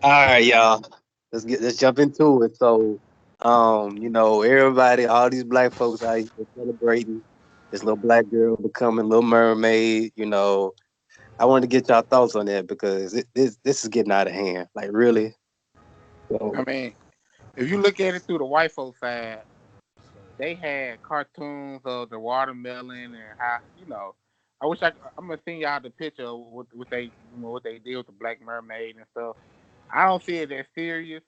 All right, y'all. Let's jump into it. So, everybody, all these black folks out here celebrating this little black girl becoming Little Mermaid. I wanted to get y'all thoughts on that because this is getting out of hand. Like really. I So, mean, if you look at it through the white folk side, they had cartoons of the watermelon and how I wish I'm gonna send y'all the picture of what they did with the Black Mermaid and stuff. I don't see it as serious,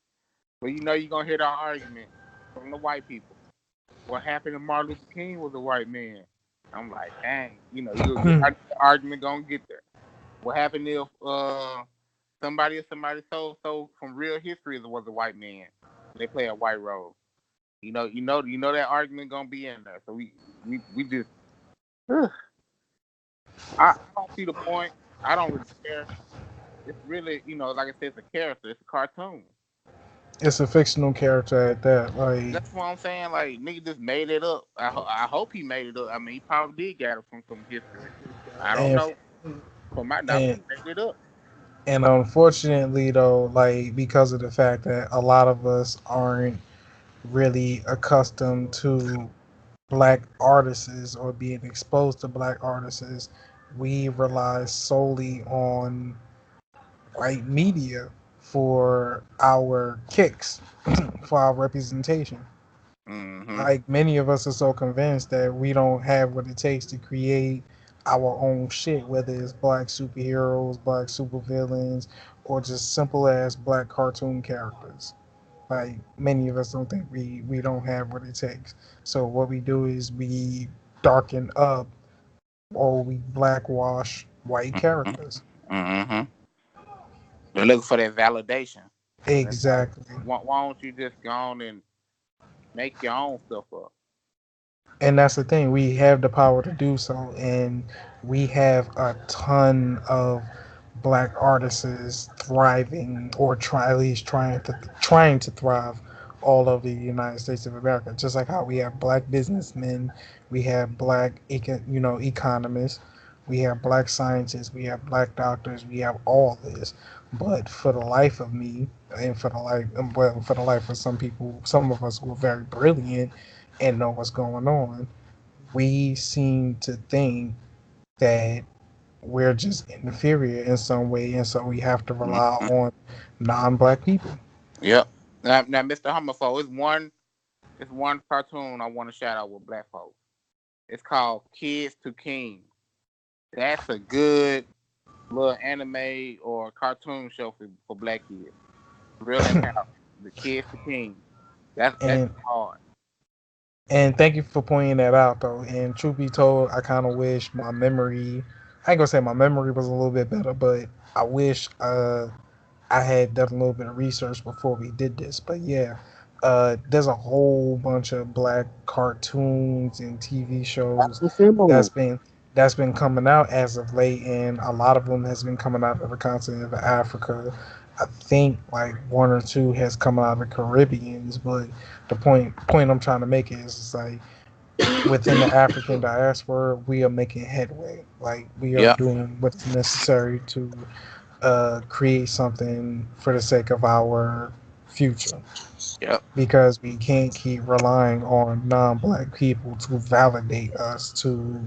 but you're gonna hear the argument from the white people. What happened to Martin Luther King was a white man. I'm like, dang, the argument gonna get there. What happened if somebody so from real history was a white man? They play a white role. That argument gonna be in there. So we just I don't see the point. I don't really care. It's really, like I said, it's a character. It's a cartoon. It's a fictional character at that. Like, That's what I'm saying. Like nigga just made it up. I hope he made it up. I mean, he probably did get it from some history. I don't and know. From my knowledge, and he made it up. and unfortunately though, like because of the fact that a lot of us aren't really accustomed to black artists or being exposed to black artists, we rely solely on white media for our kicks, for our representation. Mm-hmm. Like many of us are so convinced that we don't have what it takes to create our own shit, whether it's black superheroes, black supervillains, or just simple as black cartoon characters. Like many of us don't think we don't have what it takes. So what we do is we darken up or we blackwash white characters. Mm-hmm. Mm-hmm. They're looking for that validation. And it's like, Exactly. why don't you just go on and make your own stuff up? And that's the thing, we have the power to do so, and we have a ton of black artists thriving or try at least trying to thrive all over the United States of America. Just like how we have black businessmen, we have black economists, we have black scientists, we have black doctors, we have all this. But for the life of me, and for the life of some people, some of us who are very brilliant and know what's going on, we seem to think that we're just inferior in some way, and so we have to rely Mm-hmm. on non-black people. Yep. Now, Mr. Homophobe, it's one cartoon I want to shout out with black folks. It's called Kids to King. That's a good little anime or cartoon show for black kids. Real empowering. The Kids to King. That's and hard. and thank you for pointing that out, though. And truth be told, I kind of wish my memory. I ain't gonna say my memory was a little bit better, but I wish I had done a little bit of research before we did this. But yeah, there's a whole bunch of black cartoons and TV shows that's been that's been coming out as of late, and a lot of them has been coming out of the continent of Africa. I think like one or two has come out of the Caribbeans, but the point I'm trying to make is like within the African diaspora, we are making headway. Like we are Yep. doing what's necessary to create something for the sake of our future, Yep. because we can't keep relying on non-black people to validate us, to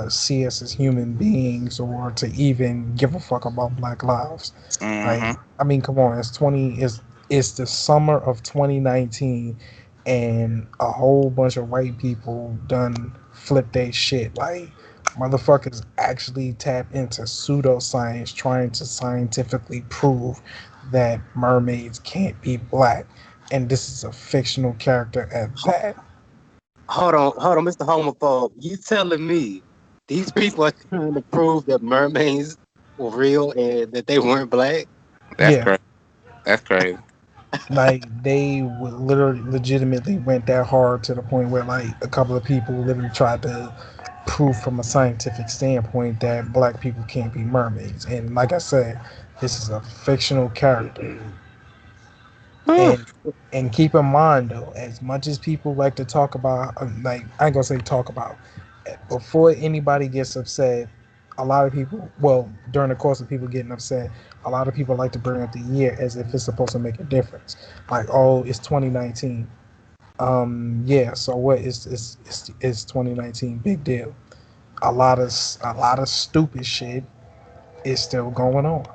see us as human beings, or to even give a fuck about black lives. Like, Mm-hmm. I mean, come on, it's the summer of 2019, and a whole bunch of white people done flip their shit. Like, motherfuckers actually tap into pseudoscience trying to scientifically prove that mermaids can't be black, and this is a fictional character at that. hold on, Mr. Homophobe. You telling me these people are trying to prove that mermaids were real and that they weren't black? That's Yeah, crazy. That's crazy. like they would literally legitimately went that hard to the point where like a couple of people literally tried to prove from a scientific standpoint that black people can't be mermaids. And like I said, this is a fictional character. Huh. And keep in mind though, as much as people like to talk about, like I ain't gonna say talk about, before anybody gets upset, a lot of people, well, during the course of people getting upset, a lot of people like to bring up the year as if it's supposed to make a difference. Like, oh, it's 2019. Yeah. So what is 2019? Big deal. A lot of stupid shit is still going on.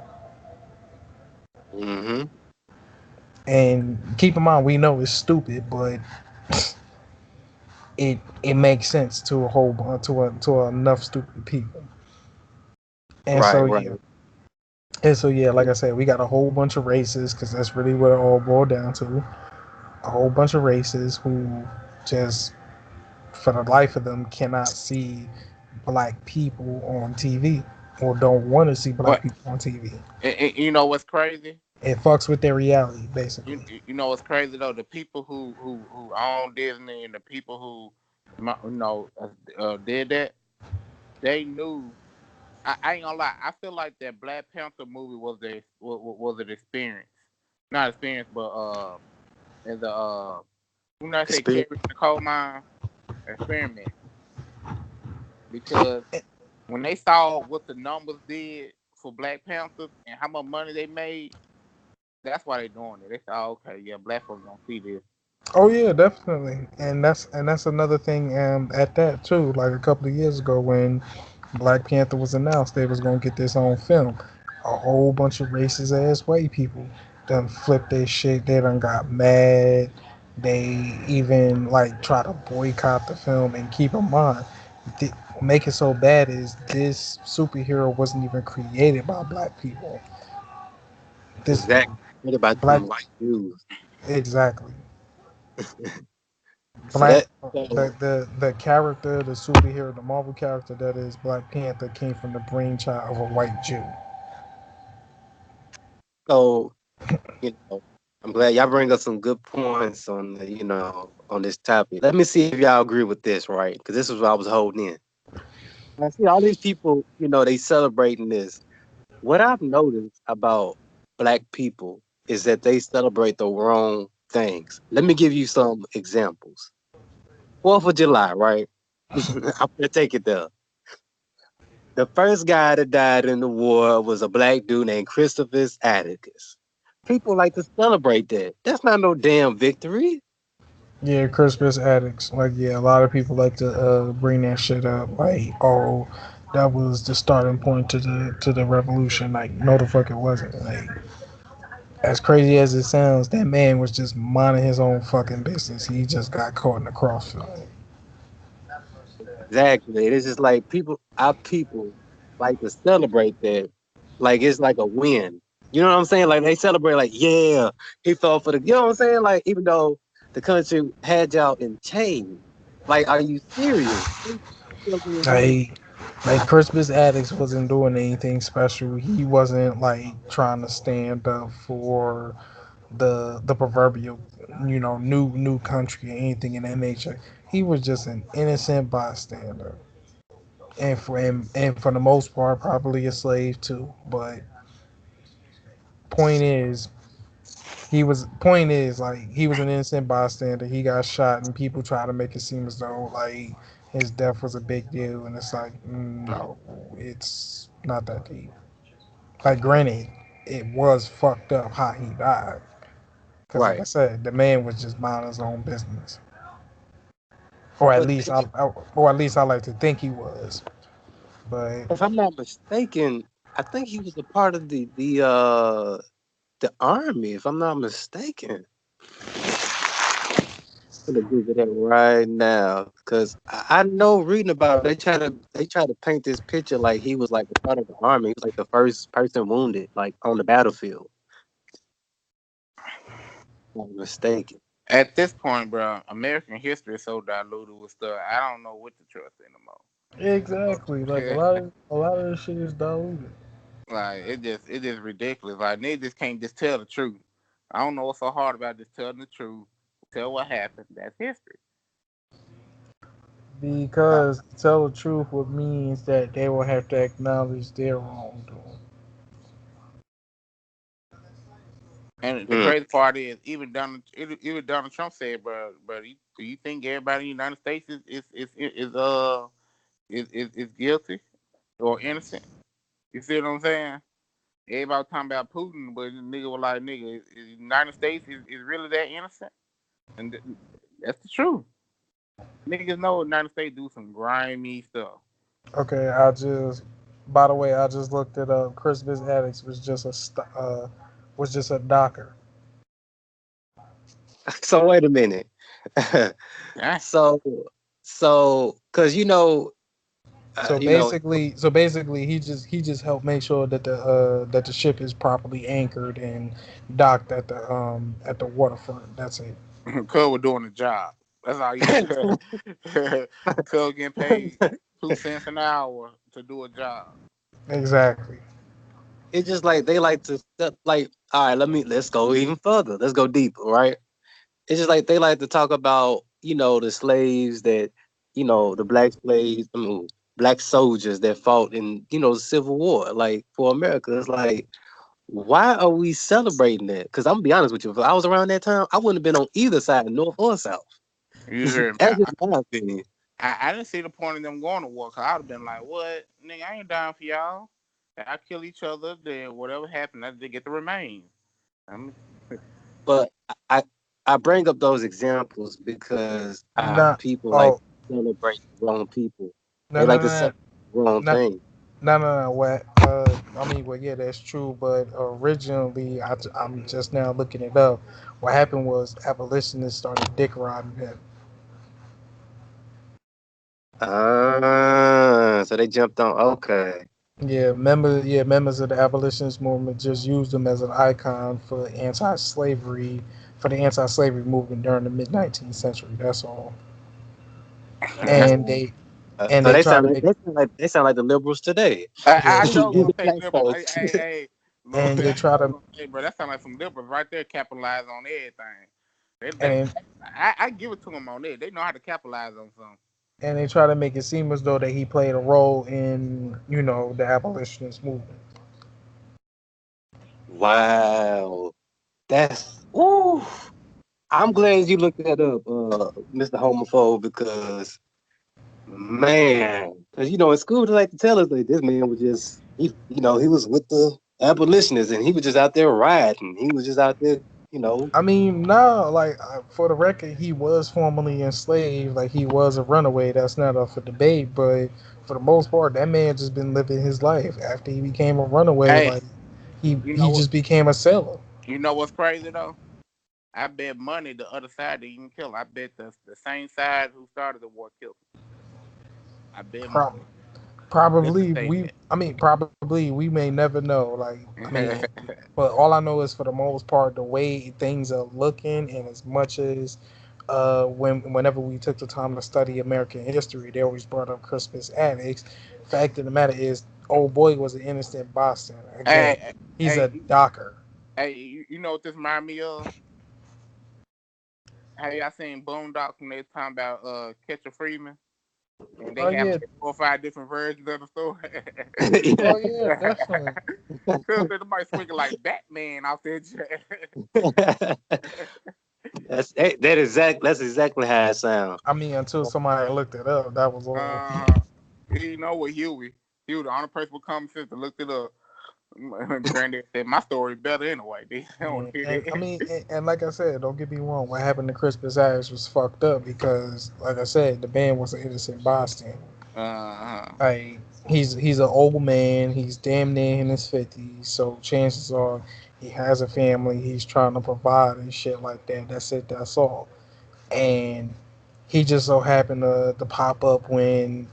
Mm-hmm. And keep in mind, we know it's stupid, but it makes sense to a whole to enough stupid people. And Right, so right. yeah, and so yeah, like I said, we got a whole bunch of races because that's really what it all boiled down to. A whole bunch of races who just, for the life of them, cannot see black people on TV or don't want to see black But people on TV. you know what's crazy? It fucks with their reality, You basically. you know what's crazy though? The people who own Disney and the people who did that, they knew. I ain't gonna lie. I feel like that Black Panther movie was an experience, not experience, but as a when I say carry Experience. in the coal mine experiment, because when they saw what the numbers did for Black Panther and how much money they made, that's why they doing it. They said, oh, okay, yeah, black folks gonna see this. Oh yeah, definitely, and that's another thing. At that too, like a couple of years ago when Black Panther was announced, they was gonna get this on film. A whole bunch of racist ass white people done flipped their shit. They done got mad. They even like try to boycott the film. And keep in mind, th- make it so bad is this superhero wasn't even created by black people. This Exactly. What about black them white dudes? exactly. So Black that so the character, the superhero, the Marvel character that is Black Panther came from the brainchild of a white Jew. so I'm glad y'all bring up some good points on on this topic. Let me see if y'all agree with this, right? Because this is what I was holding in. I see all these people, they celebrating this. What I've noticed about black people is that they celebrate the wrong things. Let me give you some examples. 4th of July, right? I'm gonna take it there. The first guy that died in the war was a black dude named Christopher Atticus. People like to celebrate that. That's not no damn victory. Yeah, Christmas addicts. Like, yeah, a lot of people like to bring that shit up. Like, oh, that was the starting point to the revolution. Like, no, the fuck it wasn't. Like, as crazy as it sounds, that man was just minding his own fucking business. He just got caught in the crossfire. Exactly. It's just like our people like to celebrate that like it's like a win. You know what I'm saying? Like they celebrate like, yeah, he fell for you know what I'm saying? Like even though the country had y'all in chains. Like, are you serious? Like, like Crispus Attucks wasn't doing anything special. He wasn't like trying to stand up for the proverbial, new country or anything in that nature. He was just an innocent bystander, and for the most part, probably a slave too. But point is, he was an innocent bystander. He got shot, and people try to make it seem as though like his death was a big deal, and it's like, no, it's not that deep. Like, granted, it was fucked up how he died, because like I Right. said, the man was just minding his own business, or at But least I like to think he was. But if I'm not mistaken, I think he was a part of the army, if I'm not mistaken. I'm gonna Google that right now because I know reading about him, they try to paint this picture like he was like a part of the army. He was like the first person wounded, like on the battlefield. If I'm not mistaken. At this point, bro, American history is so diluted with stuff. I don't know what to trust anymore. exactly, like a lot of this shit is diluted. Like it just ridiculous. Like niggas just can't just tell the truth. I don't know what's so hard about just telling the truth. Tell what happened. That's history. Because to tell the truth would means that they will have to acknowledge their wrongdoing. And the Mm. crazy part is, even Donald Trump said, bro, do you think everybody in the United States is guilty? or innocent. You see what I'm saying? Everybody talking about Putin, but the nigga was like, nigga, is the United States is really that innocent? And that's the truth. Niggas know the United States do some grimy stuff. Okay, by the way, I just looked it up. Crispus Attucks was just a docker. So wait a minute. Yeah. so because So basically, he just helped make sure that the ship is properly anchored and docked at the waterfront. That's it. Cuz was doing the job. That's all you Cuz getting paid 2 cents an hour to do a job. Exactly. it's just like they like to step like, all right, let's go even further. Let's go deeper, right? It's just like they like to talk about, the slaves that, the black slaves, I mean, black soldiers that fought in, the Civil War, like for America. It's like, why are we celebrating that? Because I'm gonna be honest with you, if I was around that time, I wouldn't have been on either side, north or south. You hear me? That's just my opinion. I didn't see the point of them going to war. Cause I'd have been like, what? Nigga, I ain't down for y'all. I kill each other, then whatever happened, I just get the remains. I mean, But I I bring up those examples because Not. people like Oh, to celebrate the wrong people. no, They no, like to no, celebrate the wrong no, thing. no, no, no. What? I mean, well, yeah, that's true. But originally, I'm just now looking it up. What happened was abolitionists started dick riding him. So they jumped on. Okay. Members of the abolitionist movement just used him as an icon for the anti-slavery movement during the mid 19th century. That's all. And Oh. they and So they they try to sound like make the liberals today. yeah, I know You gonna the say black liberals. Hey, folks. hey, hey, Lord, and they I try know to gonna say, bro. That sound like some liberals right there, capitalize on everything. and I give it to them on it. They know how to capitalize on something. they try to make it seem as though that he played a role in the abolitionist movement. Wow. That's ooh. I'm glad you looked that up, Mr. Homophobe, because man, because in school they like to tell us that this man was just he was with the abolitionists and he was just out there riding. He was just out there, you know. I mean, no, like for the record, he was formerly enslaved. Like he was a runaway. That's not up for debate. But for the most part, that man just been living his life. After he became a runaway, Hey, like he you he know what? just became a sailor. You know what's crazy though? I bet money the other side didn't even kill him. I bet the same side who started the war killed him. I bet Prob- money. Just to Probably say probably we may never know. Like I mean, that. but all I know is for the most part, the way things are looking, and as much as whenever we took the time to study American history, they always brought up Crispus Attucks. Fact of the matter is, old boy was an innocent bystander. Again, hey, he's a hey, docker. hey, you know what this remind me of? Have y'all seen Boondocks when they talking about Catcher Freeman? And they Oh have yeah, like 4 or 5 different versions of the story. oh yeah, definitely. Cause they might swinging like Batman out there. That's exactly how it sounds. I mean, until somebody looked it up, that was all. uh, you know what, Huey? He was the only person with common sense that looked it up. Granddad said my story better anyway. They don't want Yeah, to hear and I that. mean, and like I said, don't get me wrong. What happened to Crispus Attucks was fucked up because, like I said, the man was an innocent bystander. Uh-huh. Like he's an old man. He's damn near in his 50s. So chances are he has a family. He's trying to provide and shit like that. That's it. That's all. And he just so happened to pop up when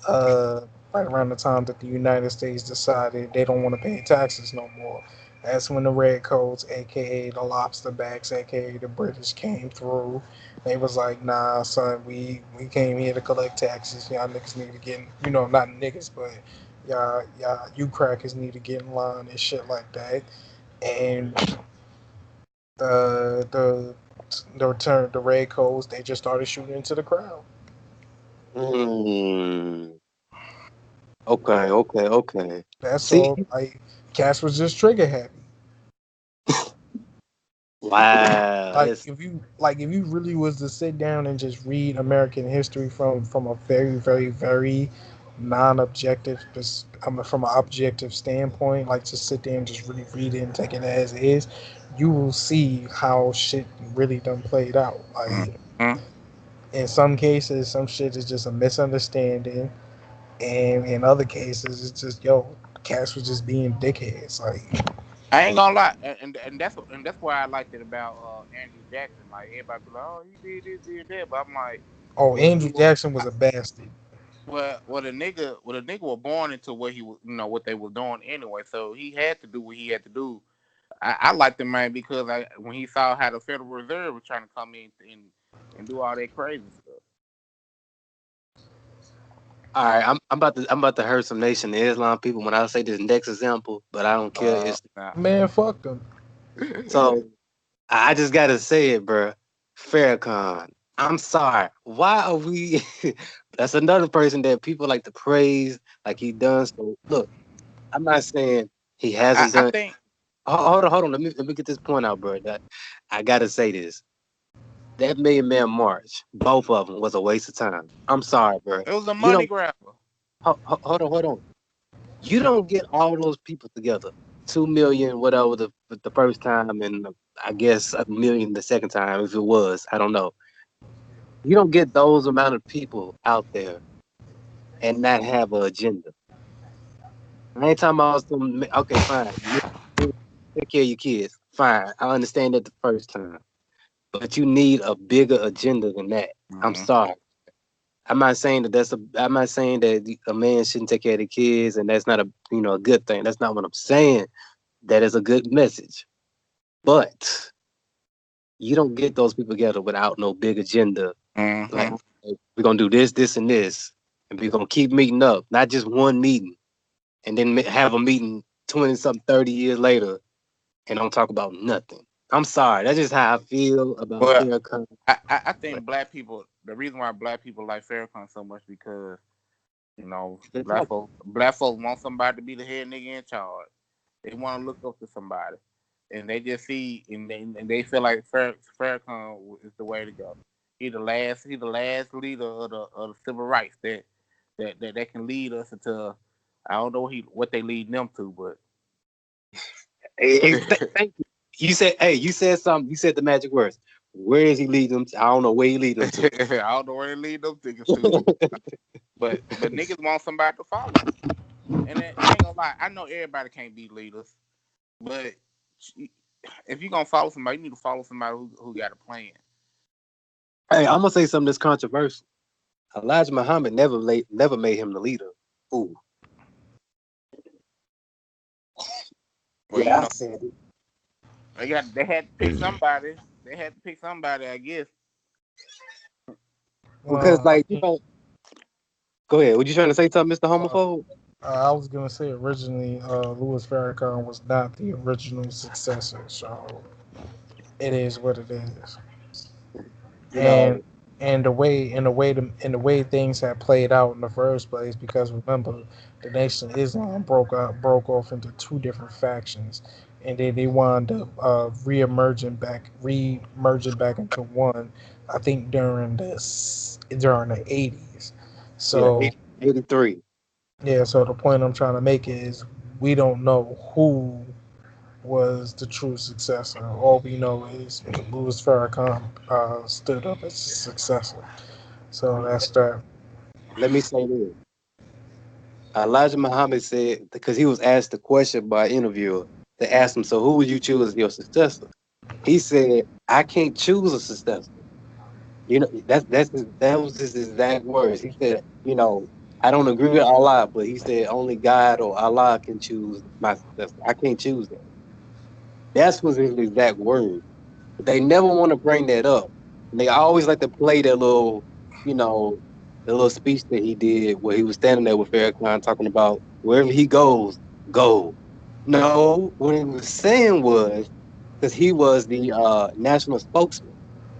uh, right around the time that the United States decided they don't want to pay taxes no more. That's when the Redcoats, aka the Lobsterbacks, aka the British, came through. They was like, nah, son, we came here to collect taxes. Y'all niggas need to get, not niggas, but y'all, you crackers need to get in line and shit like that. And the the Redcoats, they just started shooting into the crowd. Hmm. Okay, okay, okay. That's See, all. Like, Cash was just trigger happy. wow, Like that's if you really was to sit down and just read American history from a very very very non-objective, just from an objective standpoint, like just sit there and just really read it and take it as is, you will see how shit really done played out. Like Mhm. in some cases, some shit is just a misunderstanding, and in other cases, it's just cats was just being dickheads. Like, I ain't gonna lie, and that's why I liked it about Andrew Jackson. Like everybody be like, oh, he did this, did that, but I'm like, oh, well, Andrew Jackson was a bastard. the nigga was born into what he was, what they was doing anyway. So he had to do what he had to do. I liked the man because when he saw how the Federal Reserve was trying to come in and do all that crazy stuff. All right, I'm about to hurt some Nation of Islam people when I say this next example, but I don't care. It's Nah. Man, fuck them. so I just gotta say it, bro. Farrakhan. I'm sorry. Why are we? That's another person that people like to praise, like he done. So look, I'm not saying he I, hasn't I done. think Hold on. Let me get this point out, bro. That I gotta say this. That Million Man March, both of them was a waste of time. I'm sorry, bro. it was a You money don't grabber. hold on. You don't get all those people together. 2 million, whatever the first time, and I guess a million the second time, if it was. I don't know. You don't get those amount of people out there and not have an agenda. I ain't talking about some. Okay, fine. Take care of your kids. Fine, I understand that the first time, but you need a bigger agenda than that. I'm Hmm. sorry. I'm not saying that I'm not saying that a man shouldn't take care of the kids, and that's not a good thing. That's not what I'm saying. That is a good message, but you don't get those people together without no big agenda. Like, Hmm. okay, we're gonna do this, this, and this, and we're gonna keep meeting up, not just one meeting, and then have a meeting 20 something 30 years later and don't talk about nothing. I'm sorry, that's just how I feel about But Farrakhan. I think black people. The reason why black people like Farrakhan so much because black folks want somebody to be the head nigga in charge. They want to look up to somebody, and they just see and they feel like Farrakhan is the way to go. He the last leader of the civil rights that can lead us into I don't know what they lead them to, but Thank you. You said something. You said the magic words. Where is he leading them to? I don't know where he leading them to. I don't know where they lead them niggas to. But niggas want somebody to follow. And then, I ain't gonna lie, I know everybody can't be leaders, but if you're gonna follow somebody, you need to follow somebody who got a plan. Hey, I'm gonna say something that's controversial. Elijah Muhammad never made him the leader. Ooh, Well, yeah, I said it. they had to pick somebody. They had to pick somebody, I guess. Because I like mean, go ahead. Were you trying to say something, Mr. uh, Homophobe? I was gonna say originally, Louis Farrakhan was not the original successor, so it is what it is. You And know, the way things have played out in the first place, because remember, the Nation of Islam broke off into two different factions, and then they wound up re-merging back into one. I think during the 80s. yeah, So 83. yeah, so the point I'm trying to make is we don't know who was the true successor. All we know is Louis Farrakhan stood up as a successor. So that's that. Let me say this. Elijah Muhammad said because he was asked the question by an interviewer. They asked him, "So who would you choose as your successor?" He said, "I can't choose a successor." That was his exact words. He said, "I don't agree with Allah, but he said only God or Allah can choose my successor. I can't choose that." That's was his exact word. But they never want to bring that up. And they always like to play that you know, the little speech that he did where he was standing there with Farrakhan talking about wherever he goes, go. No, what he was saying was because he was the national spokesman.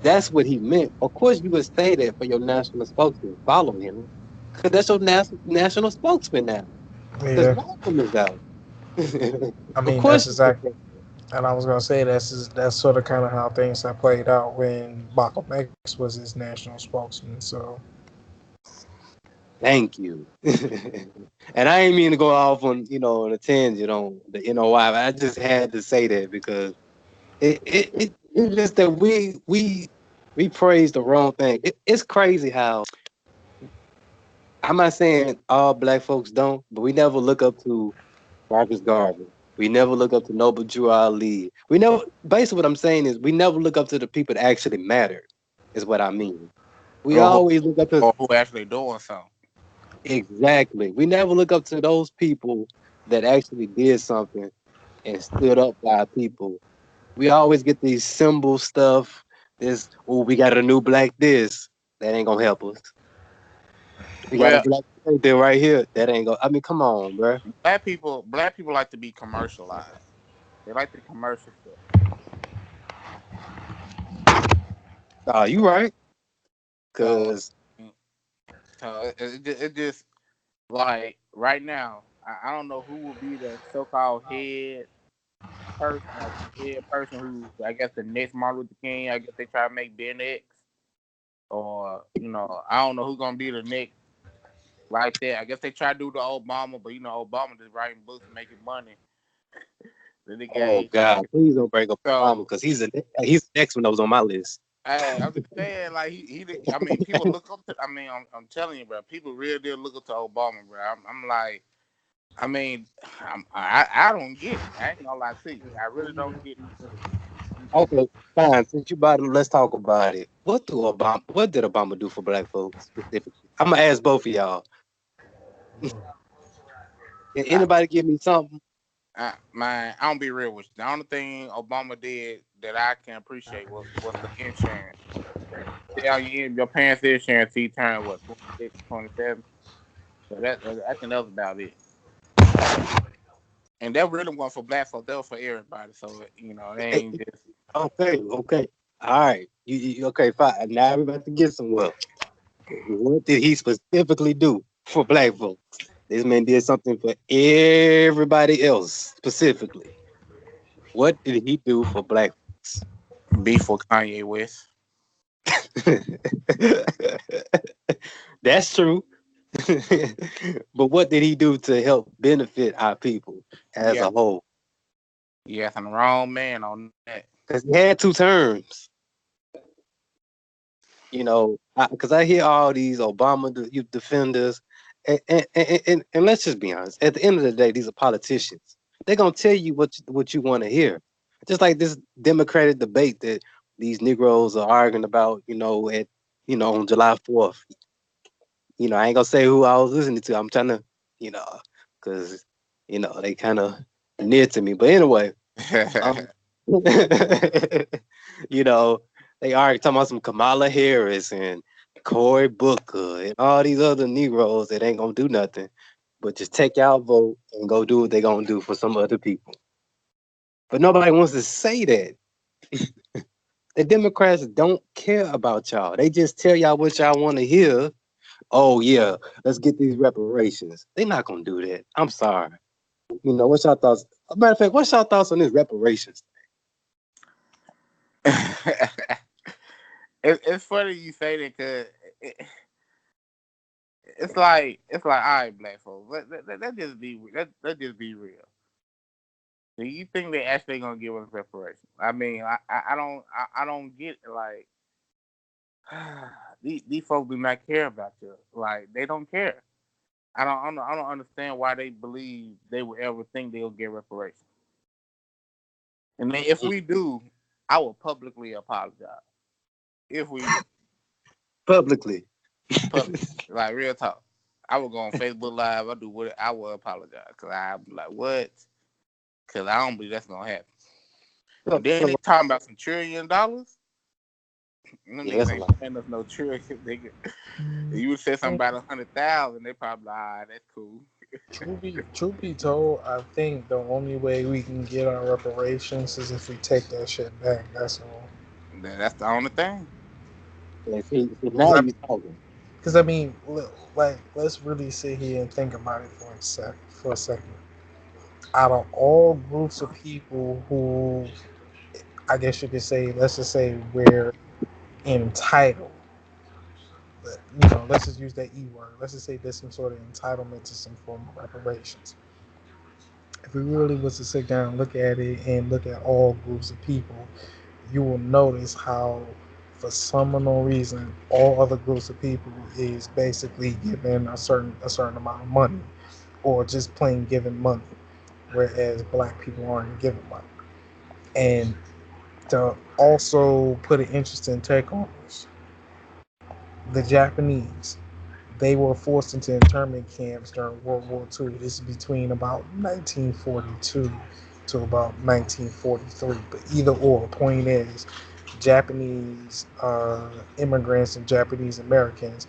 That's what he meant. Of course, you would say that for your national spokesman. Follow him, because that's your national spokesman now. Because Yeah, Malcolm is out. I Of mean course, that's you would exact. say And I was gonna say that's sort of kind of how things have played out when Malcolm X was his national spokesman. So Thank you. And I ain't mean to go off on on a tangent on the NOI. But I just had to say that because it's just that we praise the wrong thing. It's crazy how I'm not saying all black folks don't, but we never look up to Marcus Garvey. We never look up to Noble Drew Ali. We never. Basically, what I'm saying is we never look up to the people that actually matter. Is what I mean. We or always look up to who actually doing something. exactly. We never look up to those people that actually did something and stood up by people. We always get these symbol stuff. This, oh, we got a new black this. That ain't gonna help us. We got a Well, black there right here. That ain't gonna. I mean, come on, bro. black people like to be commercialized. They like the commercial stuff. Nah, you right. So, Cause it just like right now, I don't know who will be the so-called head person, like the head person who I guess the next Martin Luther King. I guess they try to make Ben X, or I don't know who's gonna be the next like that. I guess they try to do the Obama, but Obama just writing books and making money. Then they oh gave God, please don't break up Obama so. because he's the next one that was on my list. Hey, I'm just saying, like I mean, people look up to. I mean, I'm telling you, bro. People really did look up to Obama, bro. I'm like, I mean, I don't get it. I ain't gonna lie to you. I really don't get it. Okay, fine. Since you brought it, let's talk about it. What did Obama do for black folks specifically? I'm gonna ask both of y'all. Can I, anybody give me something? man, I don't be real with you. The only thing Obama did that I can appreciate was the insurance. Yeah, your parents' insurance, he turned what 26, 27. So I think that was about it. And that really wasn't for black folks. That was for everybody. So they Eh, ain't just. Okay, okay. All right. Okay, fine. Now we're about to get somewhere. What did he specifically do for black folks? This man did something for everybody else specifically. What did he do for black folks? Beef with Kanye West. That's true. But what did he do to help benefit our people as Yeah, a whole? yeah, I'm the wrong man on that. Because he had two terms. Because I hear all these Obama you defenders, and let's just be honest. At the end of the day, these are politicians. They're gonna tell you what you want to hear. Just like this Democratic debate that these Negroes are arguing about, at on July 4th. I ain't gonna say who I was listening to. I'm trying to, you know, because they kind of near to me. But anyway, um, you know, they are talking about some Kamala Harris and Cory Booker and all these other Negroes that ain't gonna do nothing, but just take y'all vote and go do what they gonna do for some other people. But nobody wants to say that. The Democrats don't care about y'all. They just tell y'all what y'all want to hear. Oh yeah, let's get these reparations. They're not gonna do that. I'm sorry. What's your thoughts? Matter of fact, what's your thoughts on this reparations? It's funny you say that because it's like all right, black folks. Let just be let just be real. Do you think they actually gonna give us reparations? I mean, I don't get like these folks do not care about you. Like they don't care. I don't understand why they believe they would ever think they'll get reparations. And then if we do, I will publicly apologize. If we do, Publicly. public, like real talk, I will go on Facebook Live. I do what I will apologize because I'm like what? Because I don't believe that's gonna happen. So, And then so they talking about some $1 trillion. Them yeah, niggas that's a ain't lot. paying us no trillion. Nigga. You would say something about 100,000, they probably like, that's cool. Truth be told, I think the only way we can get our reparations is if we take that shit back. That's all. That's the only thing. Yeah, see, Because now you talking. I mean, like, let's really sit here and think about it for a second. Out of all groups of people who, I guess you could say, let's just say we're entitled let's just use that E word. Let's just say there's some sort of entitlement to some form of reparations. If we really was to sit down, look at it, and look at all groups of people, you will notice how, for some unknown reason, all other groups of people is basically given a certain amount of money, or just plain given money, whereas black people aren't given money. And to also put an interesting take on this, the Japanese, they were forced into internment camps during World War II. This is between about 1942 to about 1943. But either or, point is, Japanese immigrants and Japanese Americans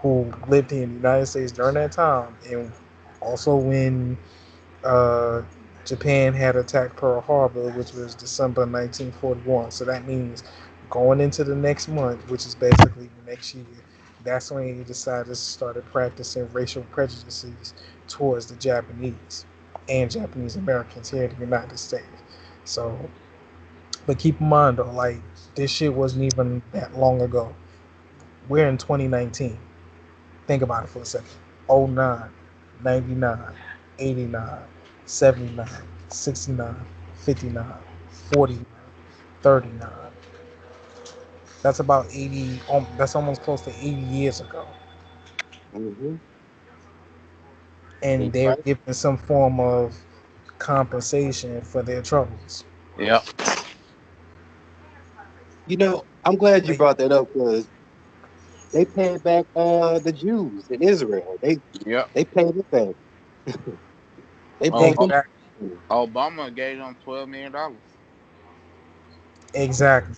who lived here in the United States during that time, and also when uh, Japan had attacked Pearl Harbor, which was December 1941. So that means going into the next month, which is basically the next year, that's when he decided to start practicing racial prejudices towards the Japanese and Japanese Americans here in the United States. So, but keep in mind though, like, this shit wasn't even that long ago. We're in 2019. Think about it for a second. Oh 09, 99, 89, 79, 69, 59, 49, 39. That's about 80, that's almost close to 80 years ago. Mm-hmm. And You're they're right. given some form of compensation for their troubles. Yep. I'm glad you Like, brought that up because they paid back the Jews in Israel. They Yep. they paid it back. They Oh, broke them. exactly. Obama gave them $12 million. Exactly.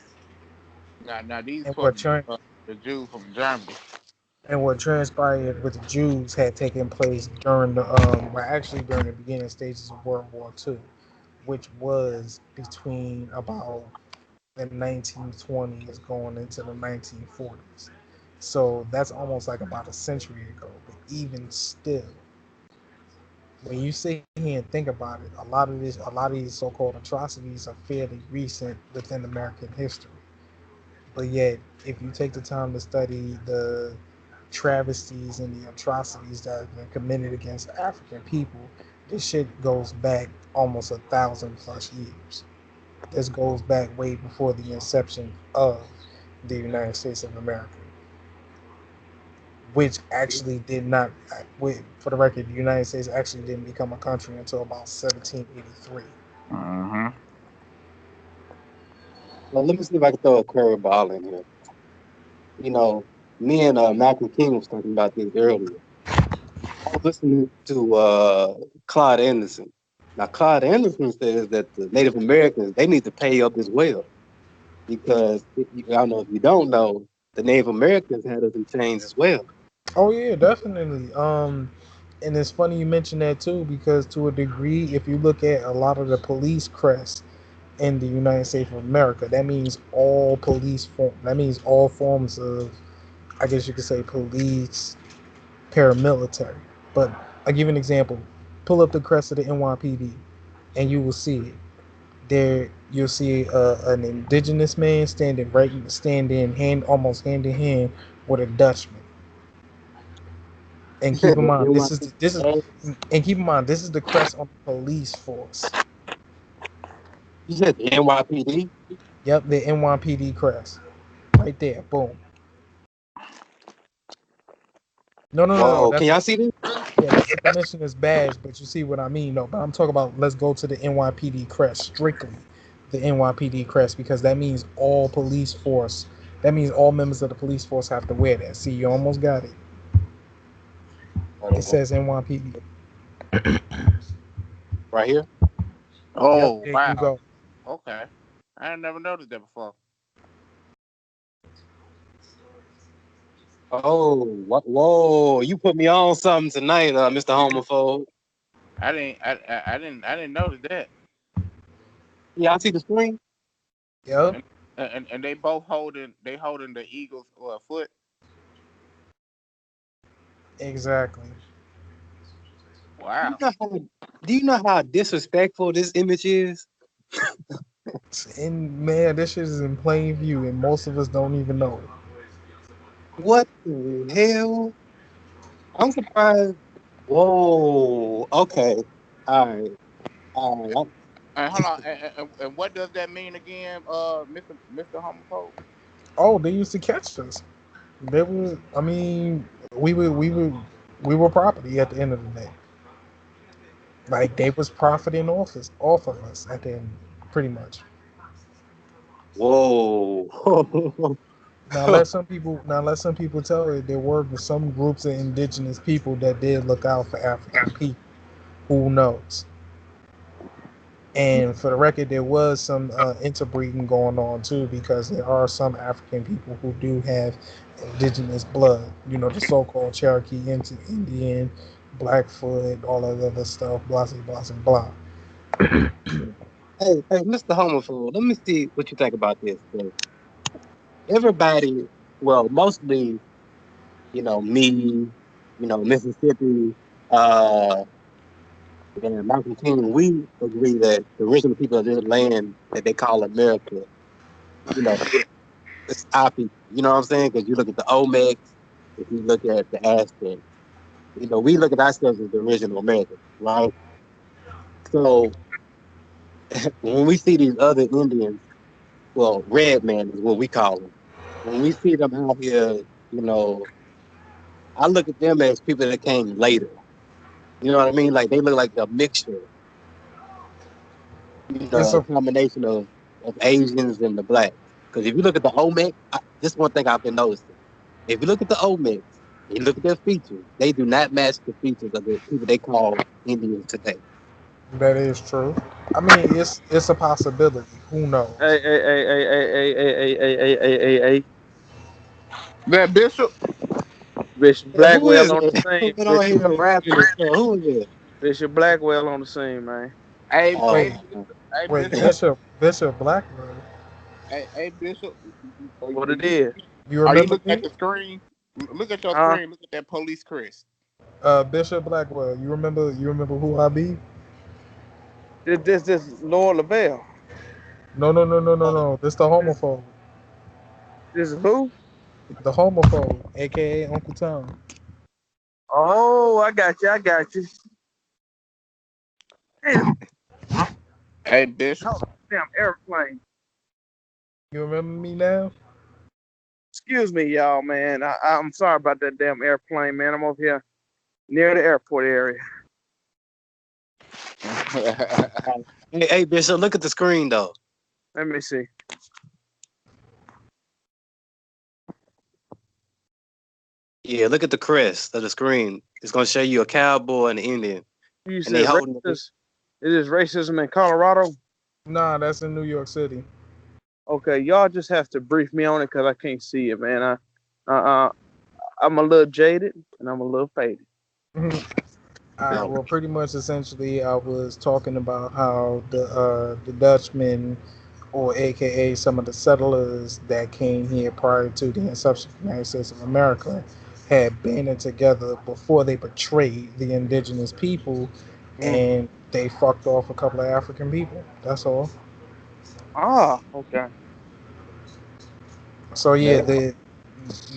Now these And for what, tra- the Jews from Germany. and what transpired with the Jews had taken place during well, actually during the beginning stages of World War II, which was between about the 1920s going into the 1940s. So that's almost like about a century ago. But even still, when you sit here and think about it, a lot of these so-called atrocities are fairly recent within American history. But yet, if you take the time to study the travesties and the atrocities that have been committed against African people, this shit goes back almost 1,000 plus years. This goes back way before the inception of the United States of America, which actually did not, for the record, the United States actually didn't become a country until about 1783. Mm-hmm. Well, let me see if I can throw a curveball in here. You know, me and Malcolm King was talking about this earlier. I was listening to Claude Anderson. Now, Claude Anderson says that the Native Americans they need to pay up as well because I don't know if you don't know, the Native Americans had us in chains as well. Oh yeah, definitely. And it's funny you mention that too, because to a degree, if you look at a lot of the police crests in the United States of America, that means all police form. That means all forms of, I guess you could say, police, paramilitary. But I give you an example. Pull up the crest of the NYPD, and you will see it. There, you'll see an indigenous man standing almost hand in hand with a Dutchman. And keep in The mind, NYPD. and keep in mind, this is the crest on the police force. You said the NYPD? Yep, the NYPD crest, right there. Boom. No, no, no, no. Whoa, That's can the y'all see this? Yeah, that's the commissioner's badge. But you see what I mean, though. But I'm talking about, let's go to the NYPD crest strictly, the NYPD crest, because that means all police force. That means all members of the police force have to wear that. See, you almost got it. It says NYPD. Right here. Yep, Oh there you wow. go. Okay. I ain't never noticed that before. Oh, whoa! You put me on something tonight, Mr. Homophobe. I didn't notice that. Y'all see the screen? Yep, And they holding the Eagles foot. exactly. Do you Wow. know how? Do you know how disrespectful this image is? And man, this shit is in plain view, and most of us don't even know it. What the hell? I'm surprised. Whoa. Okay. All right. All right. And hold on, and what does that mean again, Mister Homophobe? Oh, they used to catch us. They were. I mean, we were property at the end of the day. Like they was profiting off of us at the end, pretty much. Whoa. Now let some people tell it there were some groups of indigenous people that did look out for African people. Who knows? And for the record, there was some interbreeding going on too, because there are some African people who do have indigenous blood. You know, the so-called Cherokee Indian, Blackfoot, all that other stuff. Blah blah blah blah. Hey, Mr. Homophobe, let me see what you think about this. 'Cause everybody, well, mostly, me, Mississippi, uh, and Martin King, we agree that the original people of this land that they call America, you know, it's our people. You know what I'm saying? Because you look at the Olmecs, if you look at the Aztecs, we look at ourselves as the original Americans, right? So when we see these other Indians, well, red man is what we call them. When we see them out here, you know, I look at them as people that came later. You know what I mean? Like they look like a mixture, It's a a combination of Asians and the blacks. Because if you look at the Olmec, this one thing I've been noticing. If you look at the Olmecs, you look at their features, they do not match the features of the people they call Indians today. That is true. I mean, it's a possibility. Who knows? Hey, hey, hey, hey, hey, hey, hey, hey, hey, hey, hey, hey. That Bishop. Bishop And who Blackwell is on it? the scene. Been on here rapping and stuff. Who is it? Bishop Blackwell on the scene, man. Hey, Wait, Oh, Bishop. Hey, wait, Bishop. Bishop Blackburn. Hey, Bishop. What it is? You Are you remember looking at me? the screen? Look at your Huh? screen. Look at that police Chris. Bishop Blackwell. You remember who I be? This Lord Lavelle. No, no, no, no, no, no. This the This homophobe. this is who? The homophobe, aka Uncle Tom. Oh, I got you. I got you. Damn, Hey, Bishop. hold on. Damn airplane. You remember me now? Excuse me, y'all, man. I'm sorry about that damn airplane, man. I'm over here near the airport area. hey, Bishop, look at the screen though. Let me see. Yeah, look at the crest of the screen. It's gonna show you a cowboy and an Indian, You and they said holding. racist. It is racism in Colorado. Nah, that's in New York City. Okay, y'all just have to brief me on it because I can't see it, man. Uh, I'm a little jaded and I'm a little faded. No, Well, pretty much, essentially, I was talking about how the Dutchmen, or AKA some of the settlers that came here prior to the inception of the United States of America, had banded together before they betrayed the indigenous people, Mm. and they fucked off a couple of African people. That's all. Ah, okay. So yeah, that,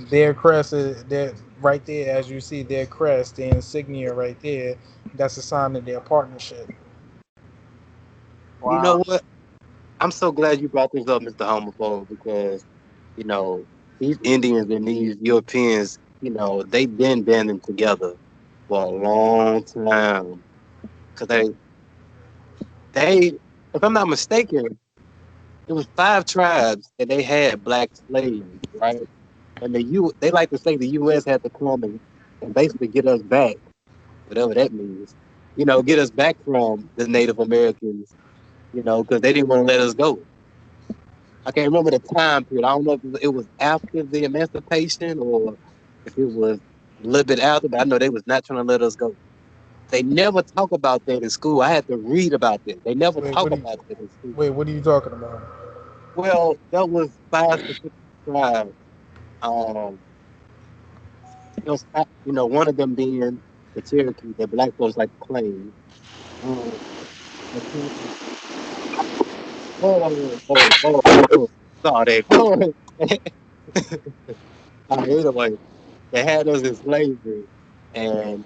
their crest is there right there, as you see their crest, the insignia right there. That's a sign of their partnership. you Wow. know what? I'm so glad you brought this up, Mr. Homophobe, because you know these Indians and these Europeans, they've been banding together for a long time. Cause they, if I'm not mistaken, it was 5 tribes and they had black slaves, right? And they like to say the U.S. had to come and basically get us back, whatever that means. Get us back from the Native Americans, because they didn't want to let us go. I can't remember the time period. I don't know if it was after the emancipation or if it was a little bit after, but I know they was not trying to let us go. They never talk about that in school. I had to read about that. They never Wait, talk about that in school. what are you talking about? Well, that was 5 specific tribes. Um, one of them being the Cherokee that black folks like to claim. Um, the Cherokee. Oh, oh, oh, oh, oh. Sorry, hold on. Anyway, they had us in slavery, and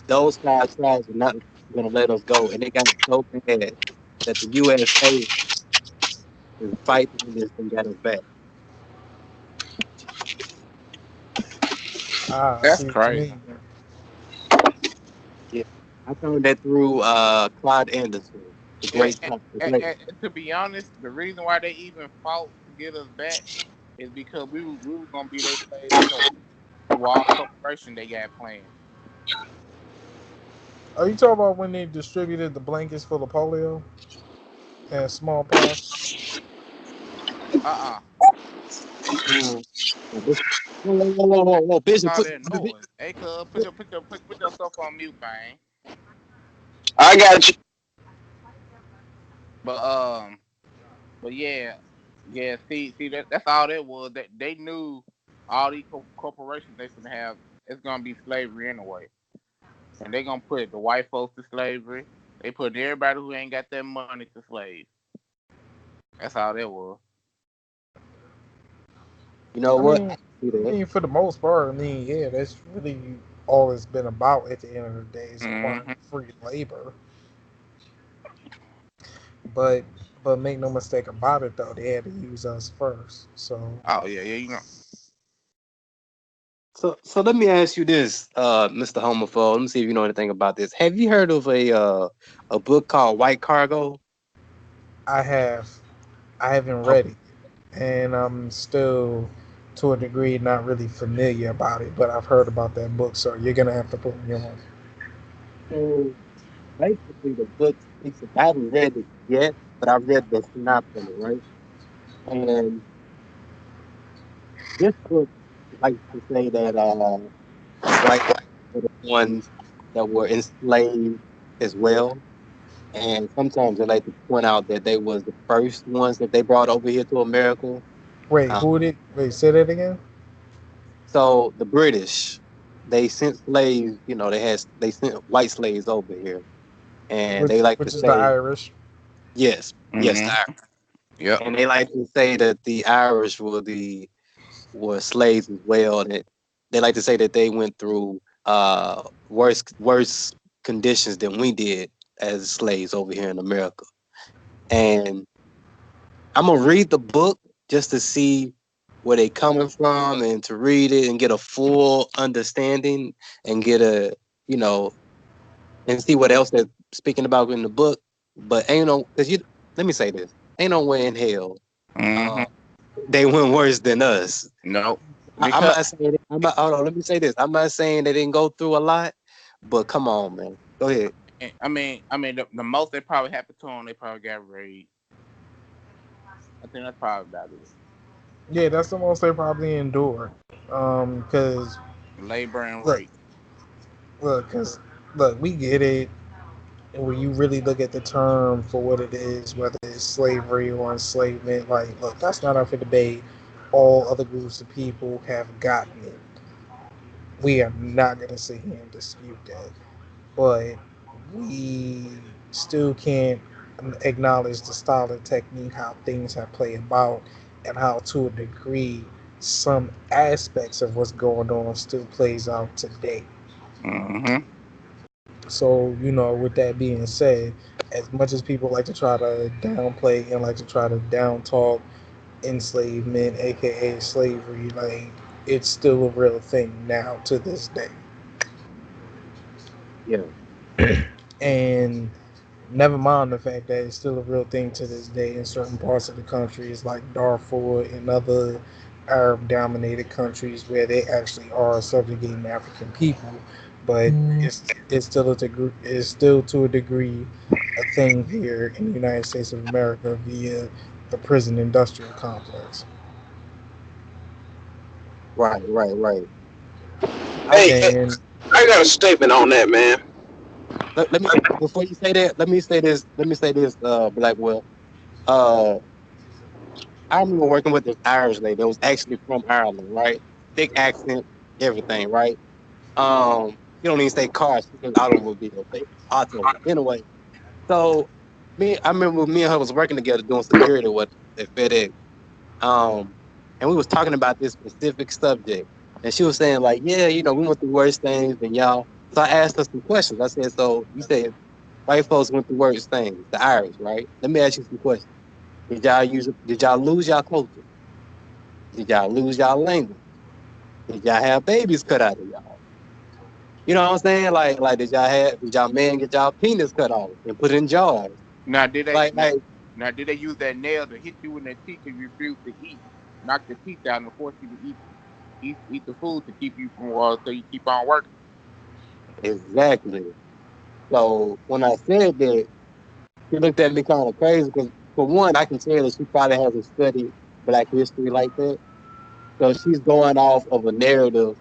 those five tribes were not going to let us go, and they got so bad that the USA is fighting this and got us back. Ah, I That's see what you crazy. mean. Yeah, I found that through Claude Anderson, And, the great. and to be honest, the reason why they even fought to get us back is because we was gonna be their slaves anyway. Through all corporation they got planned. Are you talking about when they distributed the blankets for the polio and smallpox? Uh-uh. Uh, whoa, Bishop, All that noise. Hey, cuz, put your stuff on mute, man. I got you. But but yeah, yeah. See that's all that was. That they knew all these corporations they finna have. It's gonna be slavery anyway, and they gonna put the white folks to slavery. They put everybody who ain't got that money to slave. That's all that was. you know I what? mean, See that? for the most part, I mean, yeah, that's really all it's been about at the end of the day is acquiring Hmm. free labor. But make no mistake about it, though, they had to use us first. So Oh yeah, yeah. You know. So let me ask you this, Mr. Homophobe. Let me see if you know anything about this. Have you heard of a book called White Cargo? I have I haven't Okay. read it, and I'm still to a degree not really familiar about it. But I've heard about that book, so you're gonna have to put me on. So basically, the book speaks. I haven't read it yet, but I've read the synopsis of it, right? And this book likes to say that white were the ones that were enslaved as well. And sometimes they like to point out that they was the first ones that they brought over here to America. Wait, Uh, who did? Wait, say that again. so the British, they sent slaves. They sent white slaves over here, and they like to Which is the say Irish. yes, yes, Hmm. Yep. and they like to say that the Irish were slaves as well. That they like to say that they went through worse conditions than we did as slaves over here in America. And I'm gonna read the book just to see where they coming from and to read it and get a full understanding and get a you know and see what else they're speaking about in the book. But ain't no because you let me say this, ain't no way in hell Hmm. uh, they went worse than us. Nope. I'm Because not saying hold on, let me say this. I'm not saying they didn't go through a lot, but come on, man. Go ahead. the most that probably happened to them, they probably got raped. I think that's probably about it. Yeah, that's the most they probably endured. Because Labor and look, rape. because look, we get it. And when you really look at the term for what it is, whether it's slavery or enslavement, like, look, that's not up for debate. All other groups of people have gotten it. We are not going to sit here and dispute that. But we still can't acknowledge the style and technique, how things have played about, and how, to a degree, some aspects of what's going on still plays out today. Hmm. So, with that being said, as much as people like to try to downplay and like to try to down talk enslavement, aka slavery, like, it's still a real thing now to this day. Yeah, And never mind the fact that it's still a real thing to this day in certain parts of the countries like Darfur and other Arab dominated countries where they actually are subjugating African people. But it's still it's still to a degree a thing here in the United States of America via the prison industrial complex. right. I Hey, And I got a statement on that, man. let me before you say that, let me say this. Let me say this, Blackwell. Uh, I remember working with this Irish lady that was actually from Ireland, right? Thick accent, everything, right? You don't even say car; she says automobile, auto. Anyway, so I remember me and her was working together doing security with at FedEx. Um, and we was talking about this specific subject. And she was saying like, yeah, we went through worse things than y'all. So I asked her some questions. I said, so you said white folks went through worse things, the Irish, right? Let me ask you some questions. Did y'all lose y'all culture? Did y'all lose y'all language? Did y'all have babies cut out of y'all? You know what I'm saying? Like did y'all men get y'all penis cut off and put in jars? Now did they Like now, like now did they use that nail to hit you in the teeth if you refuse to eat, knock the teeth out and force you to eat the food to keep you from so you keep on working? exactly. So when I said that, she looked at me kind of crazy because for one, I can tell that she probably hasn't studied Black history like that. So she's going off of a narrative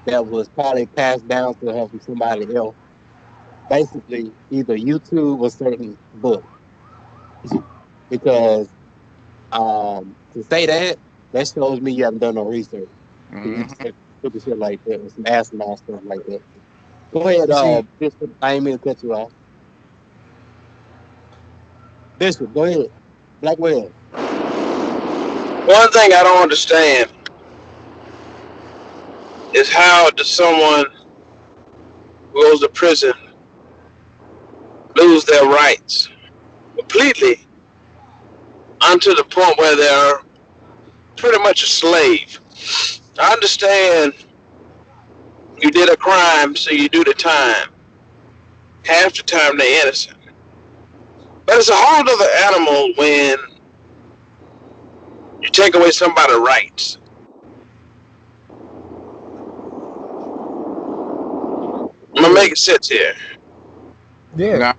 that was probably passed down to her from somebody else. Basically, either YouTube or certain books. Because to say that shows me you haven't done no research. If you Hmm. say stupid shit like that or some asinine stuff like that. Go ahead, You see, Bishop. I ain't mean to cut you off. Bishop, go ahead. Black Whale. One thing I don't understand is how does someone who goes to prison lose their rights completely unto the point where they're pretty much a slave. I understand you did a crime, so you do the time. Half the time they're innocent. But it's a whole other animal when you take away somebody's rights. I'm gonna Yeah, make it sense here. yeah. No,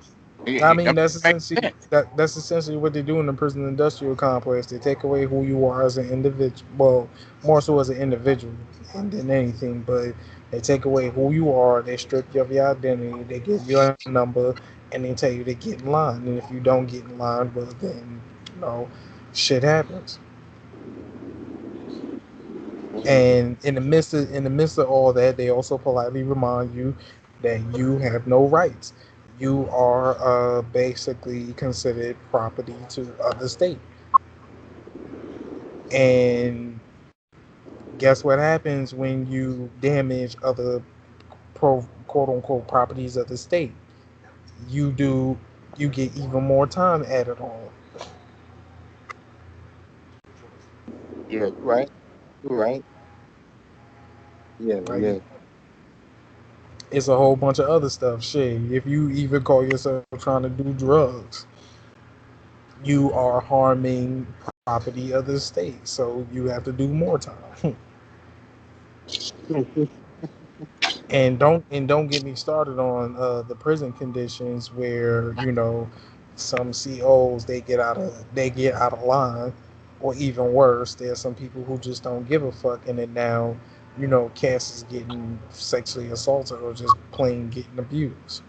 I that mean, that's makes essentially sense. that's essentially what they do in the prison industrial complex. They take away who you are as an individual. Well, more so as an individual than anything. But they take away who you are. They strip you of your identity. They give you a number, and they tell you to get in line. And if you don't get in line, well, then you know, shit happens. And in the midst of all that, they also politely remind you that you have no rights. You are basically considered property to other state. And guess what happens when you damage other quote unquote properties of the state? You do you get even more time added on. yeah, you're right. You're right. Yeah, Like yeah. it's a whole bunch of other stuff. Shit, if you even call yourself trying to do drugs, you are harming property of the state, so you have to do more time. And don't get me started on the prison conditions where some COs they get out of line, or even worse, there's some people who just don't give a fuck, and then now Cass is getting sexually assaulted or just plain getting abused.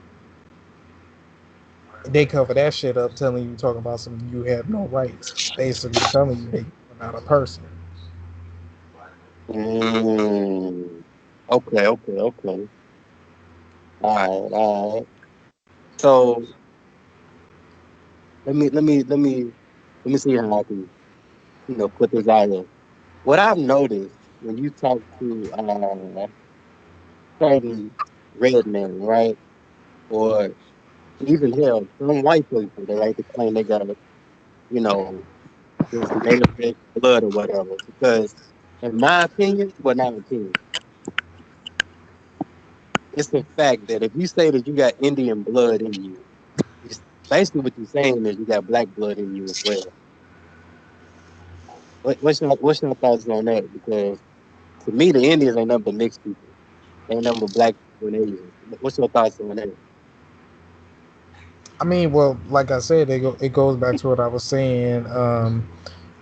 They cover that shit up, telling you talking about some you have no rights, basically telling you that you're not a person. Mm. Okay, okay, okay. All right, all right. So let me see how I can put this out here. What I've noticed when you talk to certain red men, right, or even hell, some white people, they like to claim they got you know this native blood or whatever. Because in my opinion, well, not opinion, it's the fact that if you say that you got Indian blood in you, it's basically what you're saying is you got black blood in you as well. What's your thoughts on that? Because to me, the Indians ain't nothing but mixed people. They ain't nothing but black people and Asians. What's your thoughts on that? I mean, well, like I said, it goes back to what I was saying.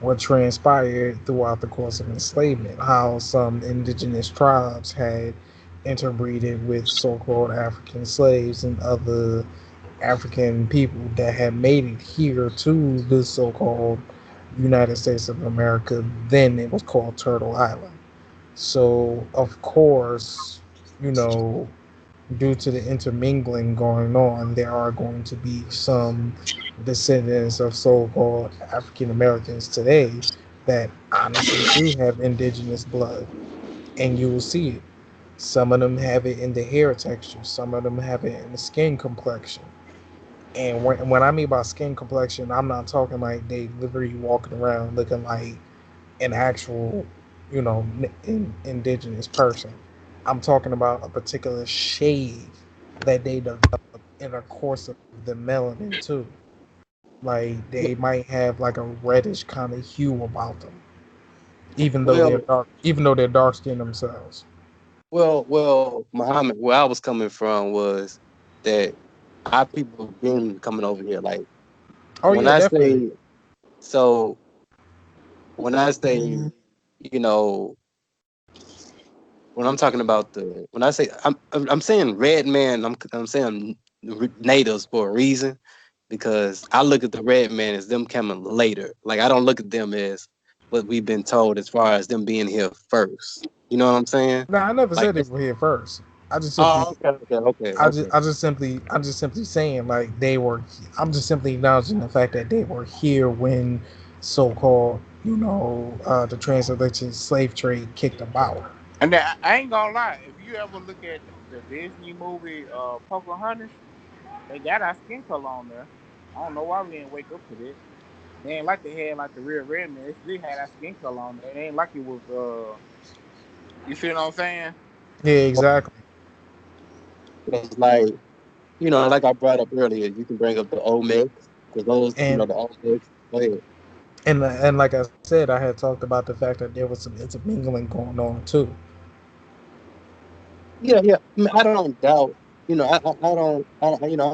What transpired throughout the course of enslavement, how some indigenous tribes had interbreeded with so-called African slaves and other African people that had made it here to the so-called United States of America. Then it was called Turtle Island. So, of course, you know, due to the intermingling going on, there are going to be some descendants of so called African Americans today that honestly do have indigenous blood, and you will see it. Some of them have it in the hair texture, some of them have it in the skin complexion. And when I mean by skin complexion, I'm not talking like they literally walking around looking like an actual, indigenous person. I'm talking about a particular shade that they develop in the course of the melanin too. Like they might have like a reddish kind of hue about them, Well, even though they're dark skinned themselves. Muhammad, where I was coming from was that our people been coming over here. Like Oh when yeah, I definitely. say so, when I say, you know, when I'm talking about when I say I'm saying red man, I'm saying natives for a reason because I look at the red man as them coming later. Like I don't look at them as what we've been told as far as them being here first. You know what I'm saying? Now I never Like said they were here first. I just simply oh, okay. I'm just simply saying like they were. I'm just simply acknowledging the fact that they were here when so-called, the transatlantic slave trade kicked about. And then, I ain't gonna lie, if you ever look at the Disney movie Pocahontas, they got our skin color on there. I don't know why we didn't wake up to this. They ain't like they had like the real red man. They still had our skin color on there. It ain't like it was you see what I'm saying? Yeah, exactly. it's like like I brought up earlier, you can bring up the old mix because those And the old mix. Go ahead. and like I said, I had talked about the fact that there was some intermingling going on too. Yeah. I, mean, I don't doubt. I'm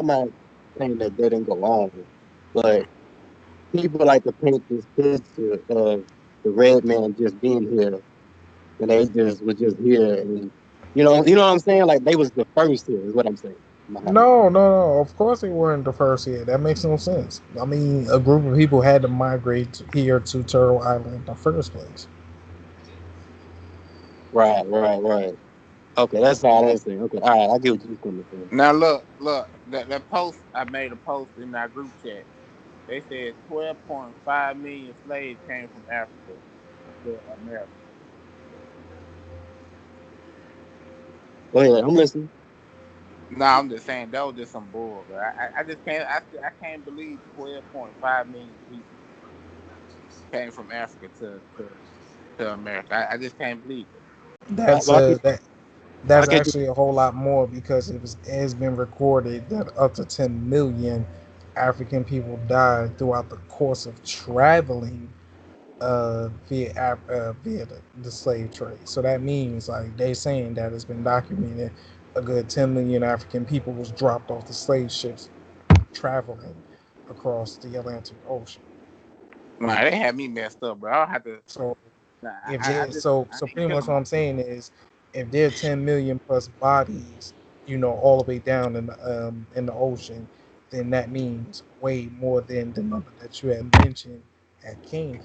not saying that they didn't go on, but people like to paint this picture of the red man just being here, and they just was just here, and what I'm saying. Like they was the first here, is what I'm saying. Muhammad. No, no, no. Of course they weren't the first here. That makes no sense. I mean, a group of people had to migrate here to Turtle Island in the first place. Right. Okay, that's all I'm saying. Okay, all right, I get what you're coming from. Now look, that post I made a post in our group chat. They said 12.5 million slaves came from Africa to America. Go ahead, I'm listening. No, I'm just saying that was just some bull, bro. I just can't I can't believe 12.5 million people came from Africa to America. I just can't believe it. That's Well, uh that I that's get you. actually a whole lot more because it has been recorded that up to 10 million African people died throughout the course of traveling via the slave trade. So that means like they saying that it's been documented a good 10 million African people was dropped off the slave ships traveling across the Atlantic Ocean. Nah, they had me messed up, bro. I'll have to. So Nah, if I they just I so ain't pretty killing much what I'm myself. saying is if there are 10 million plus bodies, all the way down in the ocean, then that means way more than the number that you had mentioned at came here.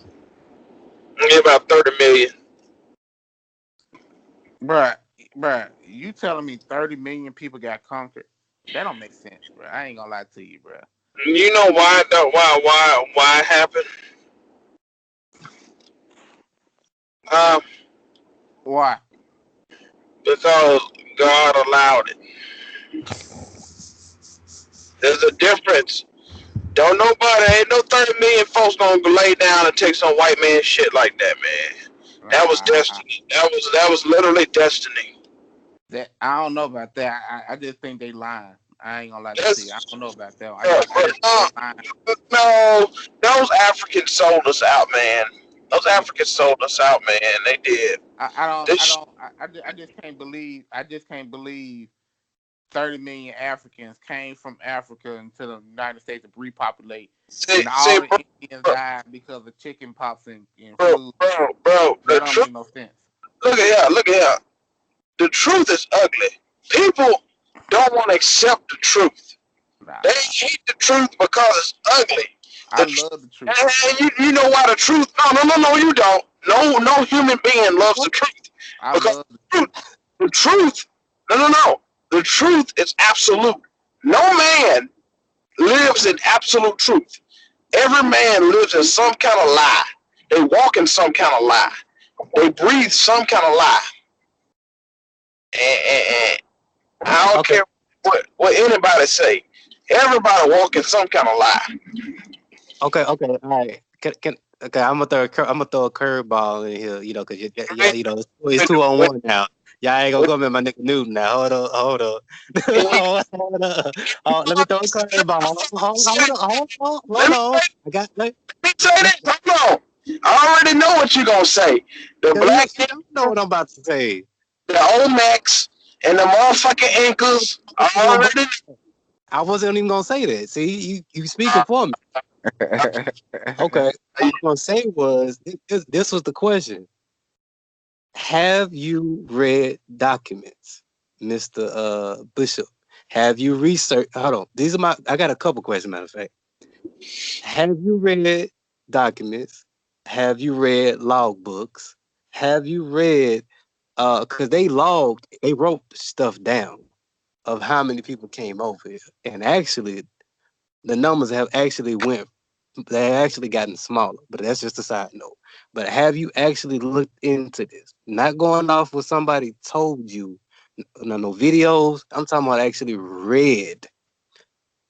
Yeah, about 30 million. Bruh, you telling me 30 million people got conquered? That don't make sense, bro. I ain't gonna lie to you, bro. You know why? Why it happened? Um, Why? because God allowed it. There's a difference. Don't nobody, ain't no 30 million folks gonna lay down and take some white man shit like that, man. That was Nah, destiny. That was literally destiny. that I don't know about that. I just think they lying. I ain't gonna lie to you. I That's don't know about that. I uh, just think they lying. no, those Africans sold us out, man. Those Africans sold us out, man. They did. This, I just can't believe. I just can't believe 30 million Africans came from Africa into the United States to repopulate, see, and see, all the Indians bro, died because of chicken pox and bro, flu. bro. That The don't truth. make no sense. Look at here. Look at here. The truth is ugly. People don't want to accept the truth. They Nah, hate the truth because it's ugly. I The love the truth. and you know why the truth? No, you don't. No human being loves the truth I because love the the truth. truth, the truth. No. The truth is absolute. No man lives in absolute truth. Every man lives in some kind of lie. They walk in some kind of lie. They breathe some kind of lie. And I don't Okay. care what anybody say. Everybody walk in some kind of lie. Okay. All right. Okay, I'm gonna throw a curveball in here, because yeah, When, it's two on when, one now. Y'all ain't gonna when, come at my nigga Newton now. Hold up. when we Hold up. Oh, let me throw a curveball. let Hold me on. I got let, say let, this. Hold on. I already know what you're gonna say. The you, black you don't know what I'm about to say. the Omex and the motherfucking ankles. I already I wasn't even gonna say that. See, you speaking uh, for me. Okay. What I was gonna say was this was the question. Have you read documents, Mr. Bishop? Have you researched? Hold on. I got a couple questions, matter of fact. Have you read documents? Have you read logbooks? Have you read, because they wrote stuff down of how many people came over here. And actually, the numbers have actually they actually gotten smaller, but that's just a side note. But have you actually looked into this? Not going off what somebody told you, no videos. I'm talking about actually read,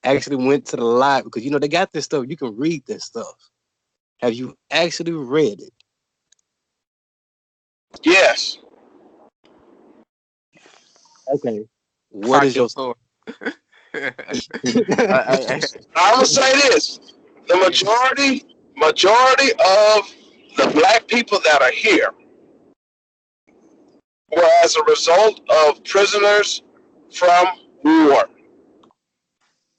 actually went to the library because they got this stuff. You can read this stuff. Have you actually read it? yes. Okay. What Crack is your your sword. I'm gonna say this: the majority of the black people that are here were as a result of prisoners from war.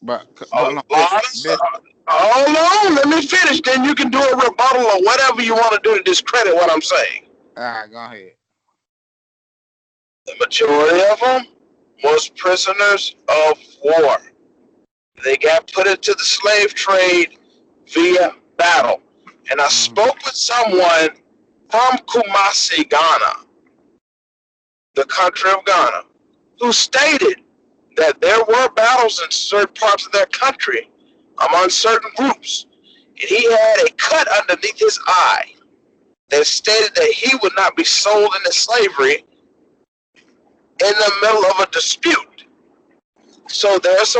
but A hold on, lot of hold on, let me finish. Then you can do a rebuttal or whatever you want to do to discredit what I'm saying. all right, go ahead. The majority of them was prisoners of war. They got put into the slave trade via battle. And I Mm-hmm. spoke with someone from Kumasi, Ghana, the country of Ghana, who stated that there were battles in certain parts of their country among certain groups. And he had a cut underneath his eye that stated that he would not be sold into slavery in the middle of a dispute. So there's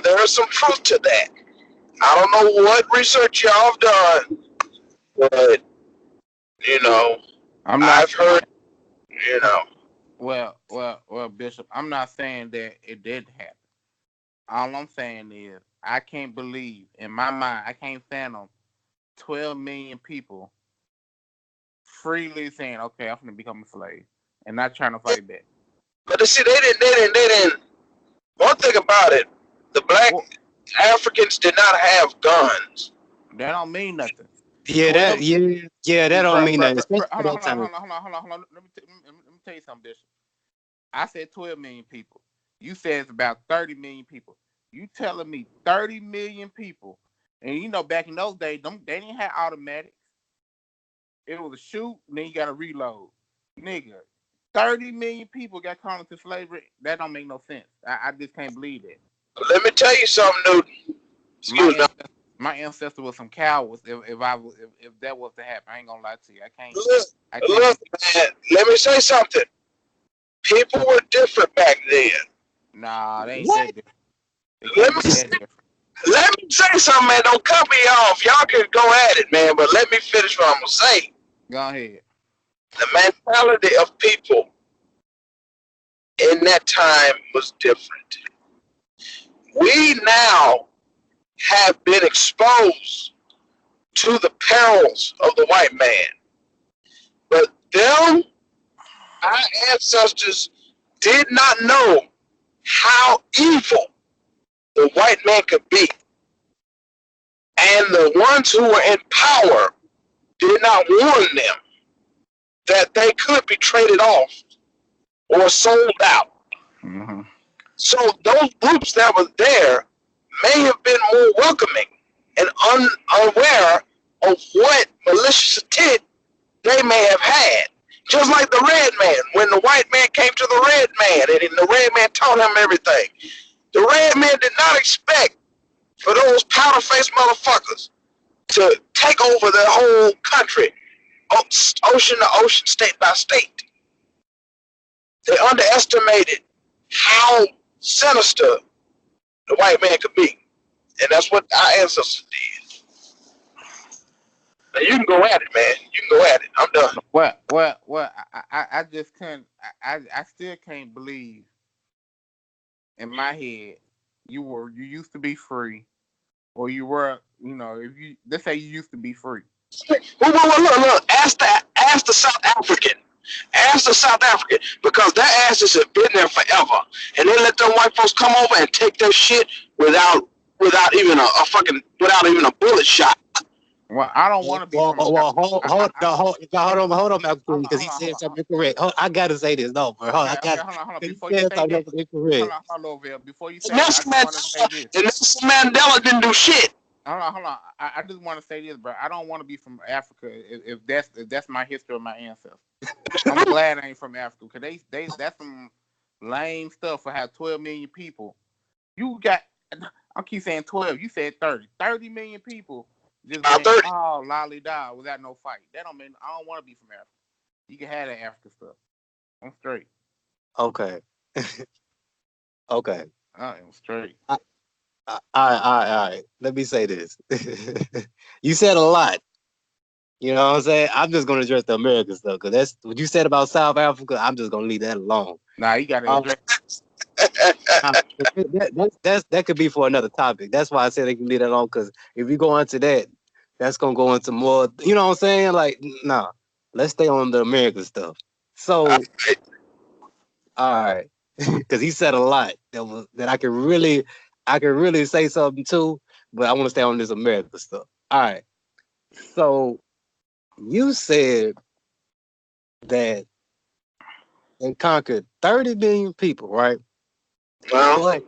there is some truth to that. I don't know what research y'all have done, but you know, I'm not I've saying. heard, you know, Well, Bishop. I'm not saying that it did happen. All I'm saying is I can't believe in my mind. I can't fathom 12 million people freely saying, "Okay, I'm gonna become a slave," and not trying to fight back. but see, they didn't. One thing about it, the black Well, Africans did not have guns. that don't mean nothing. Yeah, 12. that don't mean that, Hold especially on, at that time. hold on. Let me tell you something, Bishop. I said 12 million people. You said it's about 30 million people. You telling me 30 million people? And back in those days, they didn't have automatics. It was a shoot, and then you got to reload. Nigga, 30 million people got caught into slavery. That don't make no sense. I just can't believe that. Let me tell you something, dude. My Excuse me. ancestor, my ancestor was some cowards. If that was to happen, I ain't gonna lie to you. Look, I can't look, get. man. Let me say something. People were different back then. Nah, they ain't What? that different. They Let can't me be that different. let me say something, man. Don't cut me off. Y'all can go at it, man. But let me finish what I'm gonna say. Go ahead. The mentality of people in that time was different. We now have been exposed to the perils of the white man. But them, our ancestors, did not know how evil the white man could be. And the ones who were in power did not warn them that they could be traded off or sold out. Mm-hmm. So those groups that were there may have been more welcoming and unaware of what malicious intent they may have had. Just like the red man, when the white man came to the red man and the red man taught him everything. The red man did not expect for those powder faced motherfuckers to take over the whole country, ocean to ocean, state by state. They underestimated how sinister the white man could be. And that's what our ancestors did. Now you can go at it, man. You can go at it. I'm done. Well. I just couldn't. I still can't believe in my head you used to be free, or you were, if you, let's say you used to be free. Look. Ask the South African. Ask the South African, because their asses have been there forever, and they let them white folks come over and take their shit without even without even a bullet shot. Well, I don't want to be from. Hold on, Malcolm, because he said something incorrect. I gotta say this, no, bro. Hold on. Before you say that, hold on, Bill. Before you say that, I just want to say this. And Nelson Mandela didn't do shit. Hold on. I just want to say this, bro. I don't want to be from Africa if that's my history of my ancestors. I'm glad I ain't from Africa, because that's some lame stuff for have 12 million people. You got, I keep saying 12. You said 30. 30 million people just went all lolly-da without no fight. That don't mean I don't want to be from Africa. You can have that Africa stuff. I'm straight. Okay. Okay. I am straight. All right. Let me say this. You said a lot. You know what I'm saying? I'm just gonna address the American stuff, because that's what you said about South Africa. I'm just gonna leave that alone. Nah, you gotta address. That could be for another topic. That's why I said they can leave that alone, because if we go into that, that's gonna go into more. You know what I'm saying? Like, nah, let's stay on the American stuff. So, all right, because he said a lot that I could really say something too, but I want to stay on this American stuff. All right, so you said that they conquered 30 million people, right? Well, But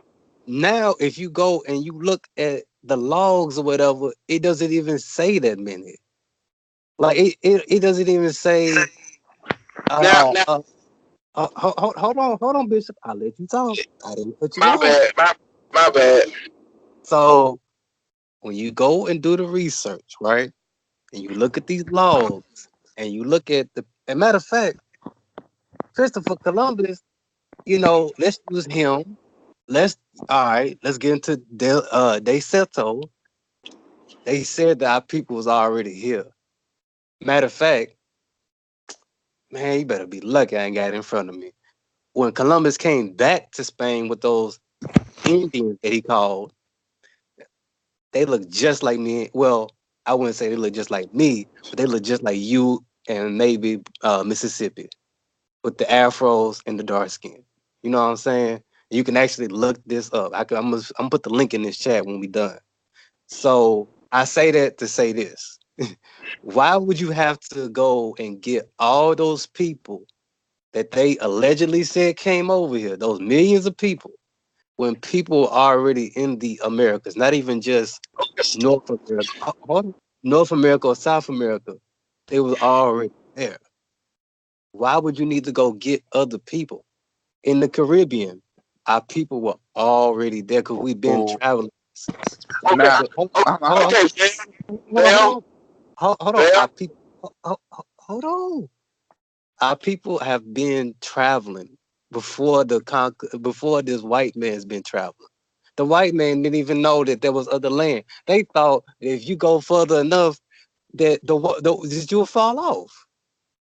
now, if you go and you look at the logs or whatever, it doesn't even say that many. Like it doesn't even say. now, Hold on, Bishop. I'll let you talk. I didn't put you my on. bad, my bad. So when you go and do the research, right, and you look at these logs, and you look at as a matter of fact, Christopher Columbus, let's use him. Let's get into De Soto. They said that our people was already here. Matter of fact, man, you better be lucky I ain't got it in front of me. When Columbus came back to Spain with those Indians that he called, they look just like me. Well, I wouldn't say they look just like me, but they look just like you and maybe Mississippi, with the afros and the dark skin. You know what I'm saying? You can actually look this up. I'm gonna put the link in this chat when we done. So I say that to say this. Why would you have to go and get all those people that they allegedly said came over here, those millions of people, when people were already in the Americas, not even just North America, North America or South America, they was already there. Why would you need to go get other people? In the Caribbean, our people were already there because we've been traveling. Okay, Now, okay, Bell, Hold on. Bell. Hold on. Our people have been traveling before before this white man's been traveling. The white man didn't even know that there was other land. They thought that if you go further enough, that that you'll fall off.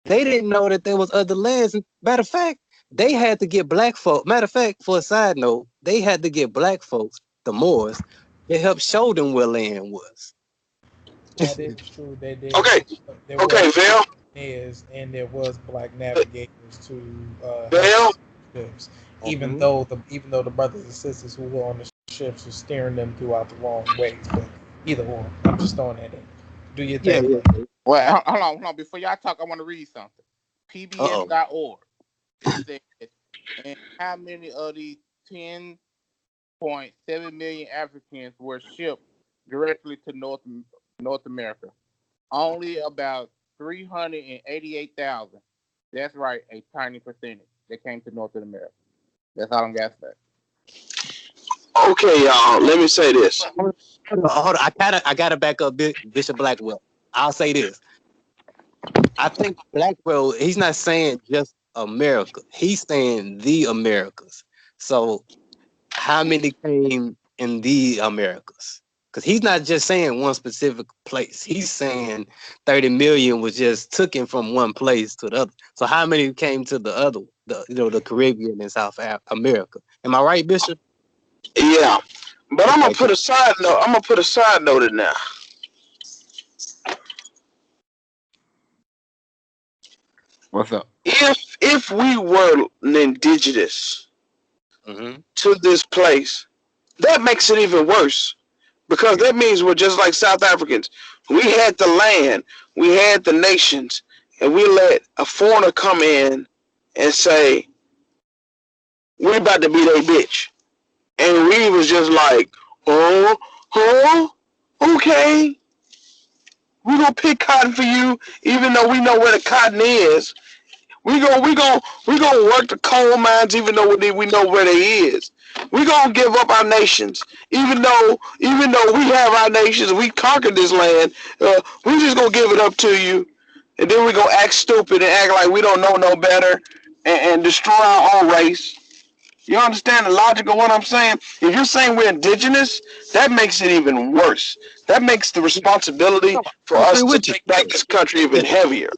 They didn't know that there was other lands. Matter of fact, they had to get black folk. Matter of fact, for a side note, they had to get black folks, the Moors, to help show them where land was. That is true. They did. Okay, There okay, was Bell, and there was black navigators to help Bell. ships, even though the brothers and sisters who were on the ships were steering them throughout the wrong ways. But either or, I'm just throwing that in. Do your Yeah, thing. yeah. well, hold on. Before y'all talk, I want to read something. Uh-oh. PBS.org. It says, and how many of these 10.7 million Africans were shipped directly to North America? Only about 388,000. That's right, a tiny percentage that came to North America. That's all I'm got to say. Okay, y'all. Let me say this. Hold on. I gotta back up Bishop Blackwell. I'll say this. I think Blackwell, he's not saying just America. He's saying the Americas. So how many came in the Americas? Because he's not just saying one specific place. He's saying 30 million was just taken from one place to the other. So how many came to the other, the Caribbean and South America? Am I right, Bishop? Yeah. But I'm gonna Okay, put a side note. I'm gonna put a side note in there. What's up? If we were indigenous mm-hmm. to this place, that makes it even worse because that means we're just like South Africans. We had the land, we had the nations, and we let a foreigner come in and say we about to be their bitch, and we was just like, oh, okay, we gonna pick cotton for you, even though we know where the cotton is. We gonna work the coal mines even though we know where they is. We gonna give up our nations even though we have our nations. We conquered this land. We just gonna give it up to you, and then we gonna act stupid and act like we don't know no better and destroy our own race. You understand the logic of what I'm saying? If you're saying we're indigenous, that makes it even worse. That makes the responsibility for I agree us to with you. take back this country even Yes. heavier.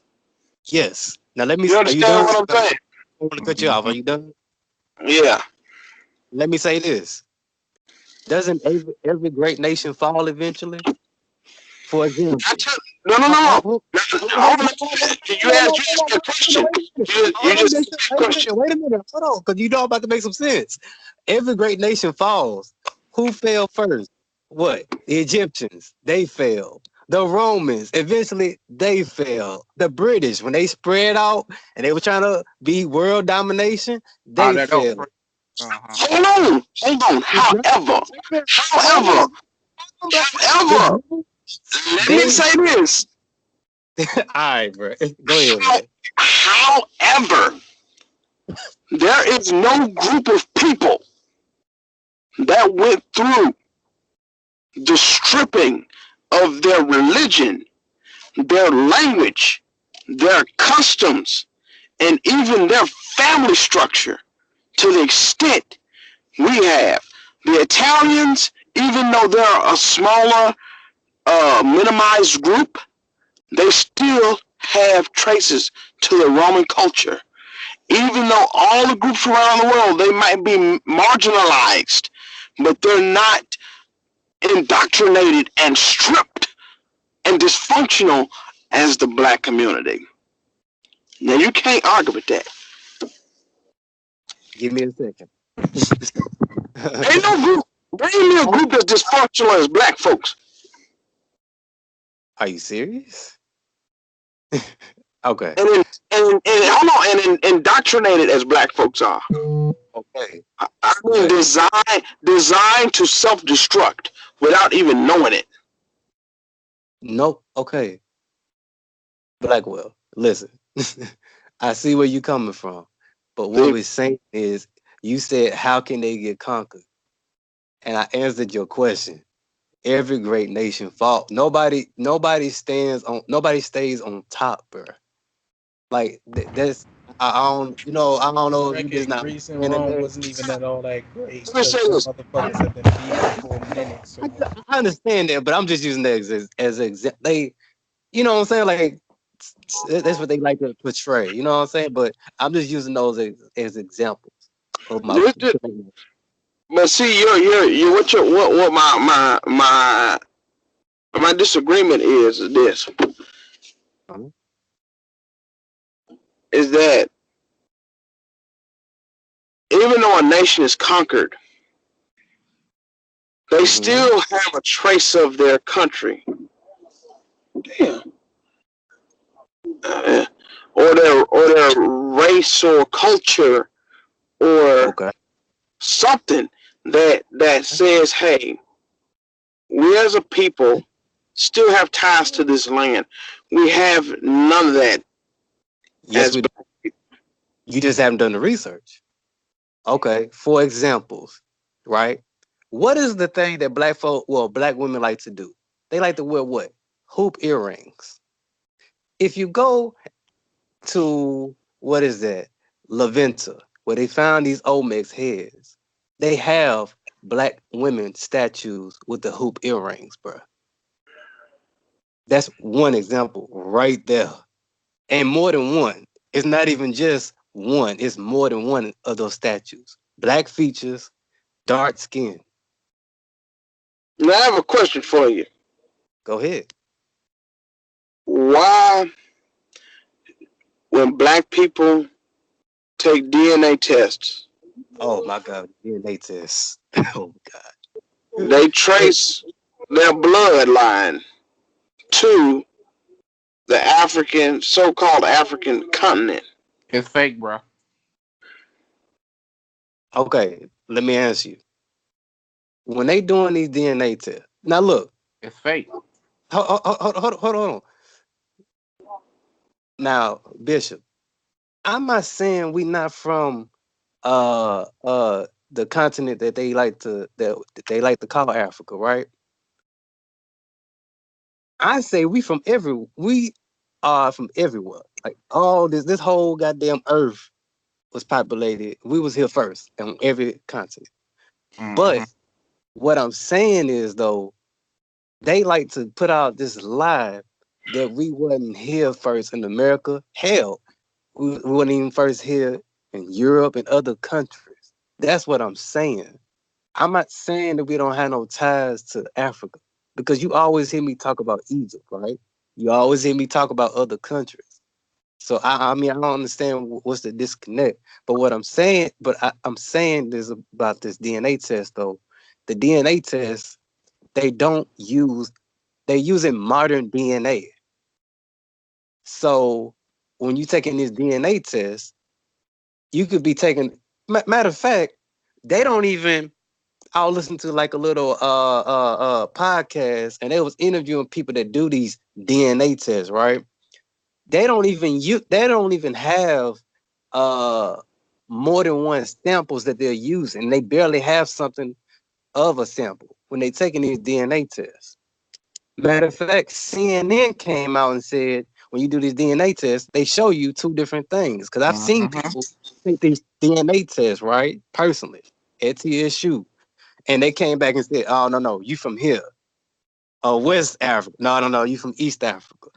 Yes. Now let me. You Are you understand done? what I'm I saying? want to cut you off. Are you done? Yeah. Let me say this. Doesn't every great nation fall eventually? For I example, tell, no, no, hold no, on, no. hold Hold on. You asked me a question. You just asked me a question. wait a minute, hold on, because you know I'm about to make some sense. Every great nation falls. Who fell first? What? The Egyptians, they fell. The Romans, eventually they fell. The British, when they spread out and they were trying to be world domination, Oh, they that was fell. uh-huh. Hold on. However, however, let me They, say this. all right, bro. Go ahead, How, man. however, there is no group of people that went through the stripping of their religion, their language, their customs, and even their family structure to the extent we have. The Italians, even though they're a smaller, minimized group, they still have traces to the Roman culture. Even though all the groups around the world, they might be marginalized, but they're not indoctrinated and stripped and dysfunctional as the black community. Now you can't argue with that. Give me a second. Ain't no group. There ain't no group that's dysfunctional as black folks. Are you serious? Okay. And hold on, and indoctrinated as black folks are. Okay. I mean, Okay. designed to self destruct without even knowing it. Nope. Okay. Blackwell, listen. I see where you're coming from. But what See, we're saying is you said how can they get conquered? And I answered your question. Every great nation fall. Nobody stays on top, bro. Like that's I don't I don't know if you just Reckon not Greece and understanding Rome that. wasn't even that all that great let me say because them this. motherfuckers have been beefing for a minute. So I understand that, but I'm just using that as an example. They, you know what I'm saying? Like that's what they like to portray. You know what I'm saying? But I'm just using those as examples of my. But see, you're what my disagreement is this is that even though a nation is conquered, they Mm-hmm. still have a trace of their country. Damn. Uh, or their race or culture or Okay. something that says, hey, we as a people still have ties to this land. We have none of that Yes, as we. You just haven't done the research. Okay. For examples, right? What is the thing that black women like to do? They like to wear what? hoop earrings. If you go to what is that? La Venta, where they found these Olmecs heads, they have black women statues with the hoop earrings, bro. That's one example right there. And more than one. It's not even just one, it's more than one of those statues. Black features, dark skin. Now I have a question for you. Go ahead. Why, when black people take DNA tests, Oh my God, DNA test. Oh God. they trace their bloodline to the African, so-called African continent? It's fake, bro. Okay, let me ask you. When they doing these DNA tests, now look, It's fake. hold on. Now, Bishop, I'm not saying we not from the continent that they like to call Africa, right? I say we are from everywhere. Like all this whole goddamn earth was populated. We was here first on every continent. Mm-hmm. But what I'm saying is though, they like to put out this lie that we wasn't here first in America. Hell, we weren't even first here in Europe and other countries. That's what I'm saying. I'm not saying that we don't have no ties to Africa because you always hear me talk about Egypt, right? You always hear me talk about other countries. So I mean, I don't understand what's the disconnect. But what I'm saying, I'm saying this about this DNA test though. The DNA test, they don't use, they're using modern DNA. So when you taking this DNA test, you could be taking. Matter of fact, they don't even. I'll listen to like a little podcast, and they was interviewing people that do these DNA tests, right? They don't even have uh more than one samples that they're using. They barely have something of a sample when they taking these DNA tests. Matter of fact, CNN came out and said when you do these DNA tests, they show you two different things. Because I've seen Mm-hmm. people take these DNA tests, right? Personally, at TSU. And they came back and said, oh, no, you from here. West Africa. No, you from East Africa.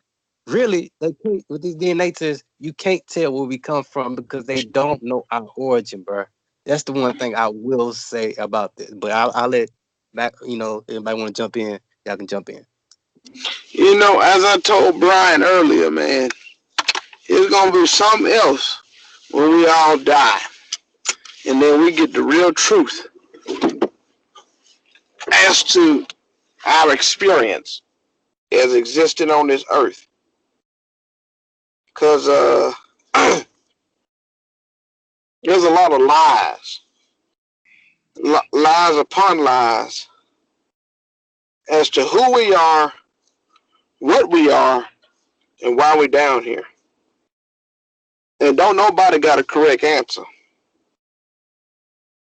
Really, they can't, with these DNA tests, you can't tell where we come from because they don't know our origin, bro. That's the one thing I will say about this. But I'll let back, anybody want to jump in, y'all can jump in. You know, as I told Brian earlier, man, it's gonna be something else when we all die, and then we get the real truth as to our experience as existing on this earth. Cause there's a lot of lies, lies upon lies as to who we are, what we are, and why we're down here. And don't nobody got a correct answer.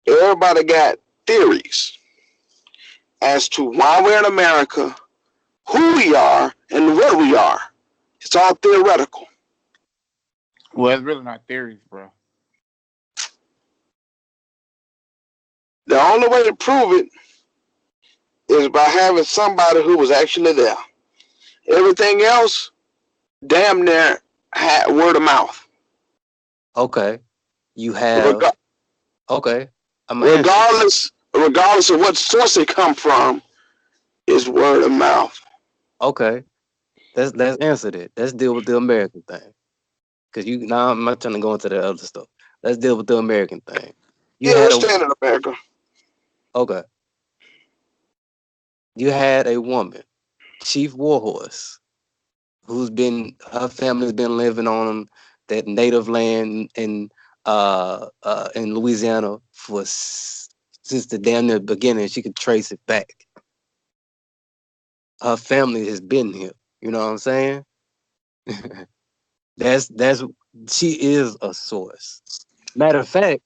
Everybody got theories as to why we're in America, who we are, and what we are. It's all theoretical. Well, it's really not theories, bro. The only way to prove it is by having somebody who was actually there. Everything else, damn near had word of mouth. Okay. You have, Reg- okay. I'm going to answer. regardless of what source it come from, is word of mouth. Okay. Let's answer that. Let's deal with the American thing. Because now I'm not trying to go into the other stuff. Let's deal with the American thing. You Yeah, we're had a, staying in America. okay. You had a woman, Chief Warhorse, her family's been living on that native land in Louisiana since the damn near beginning. She could trace it back. Her family has been here. You know what I'm saying? that's she is a source. Matter of fact,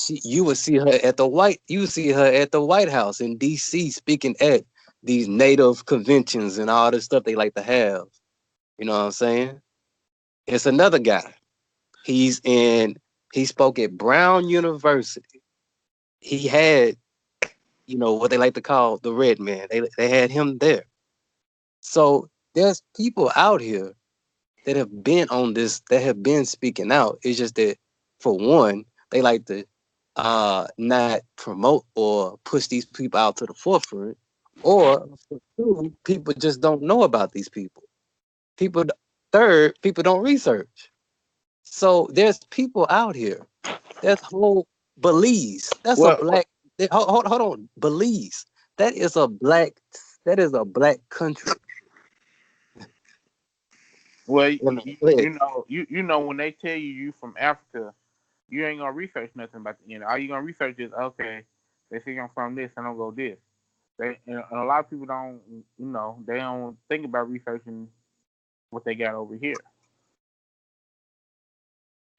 you would see her at the White House in DC speaking at these native conventions and all this stuff they like to have. You know what I'm saying? It's another guy. He's in. He spoke at Brown University. He had, what they like to call the red man. They had him there. So there's people out here that have been on this, that have been speaking out. It's just that, for one, they like to not promote or push these people out to the forefront, or for two, people just don't know about these people. People, third, people don't research. So there's people out here. There's whole Belize. That's a Well, black. Hold on, Belize. That is a black. That is a black country. well, You know, go ahead. you know when they tell you from Africa, you ain't gonna research nothing about the end. All you gonna research is okay. They think I'm from this, and I'm gonna go this. And a lot of people don't, they don't think about researching what they got over here.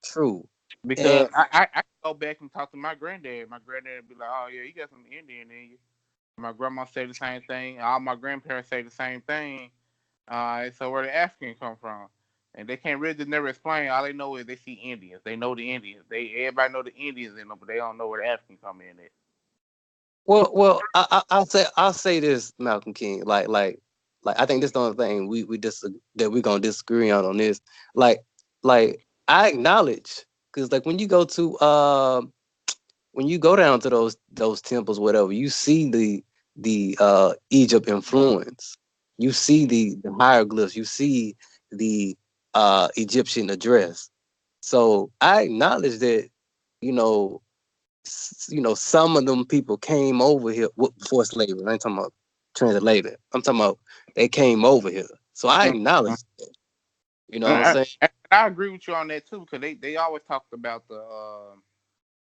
True. Because And I go back and talk to my granddad. My granddad would be like, "Oh yeah, you got some Indian in you." My grandma say the same thing. All my grandparents say the same thing. So where the Africans come from, and they can't really just never explain. All they know is they see Indians. They know the Indians. Everybody know the Indians in them, but they don't know where the Africans come in at. I'll say this, Malcolm King. Like I think this is the only thing that we're gonna disagree on this. Like I acknowledge, because like when you go down to those temples, whatever, you see the Egypt influence. You see the hieroglyphs. You see the Egyptian address. So I acknowledge that, you know, some of them people came over here before slavery. I ain't talking about translated. I'm talking about they came over here. So I Mhm. acknowledge that. You know what I'm And saying? I agree with you on that too, because they always talked about the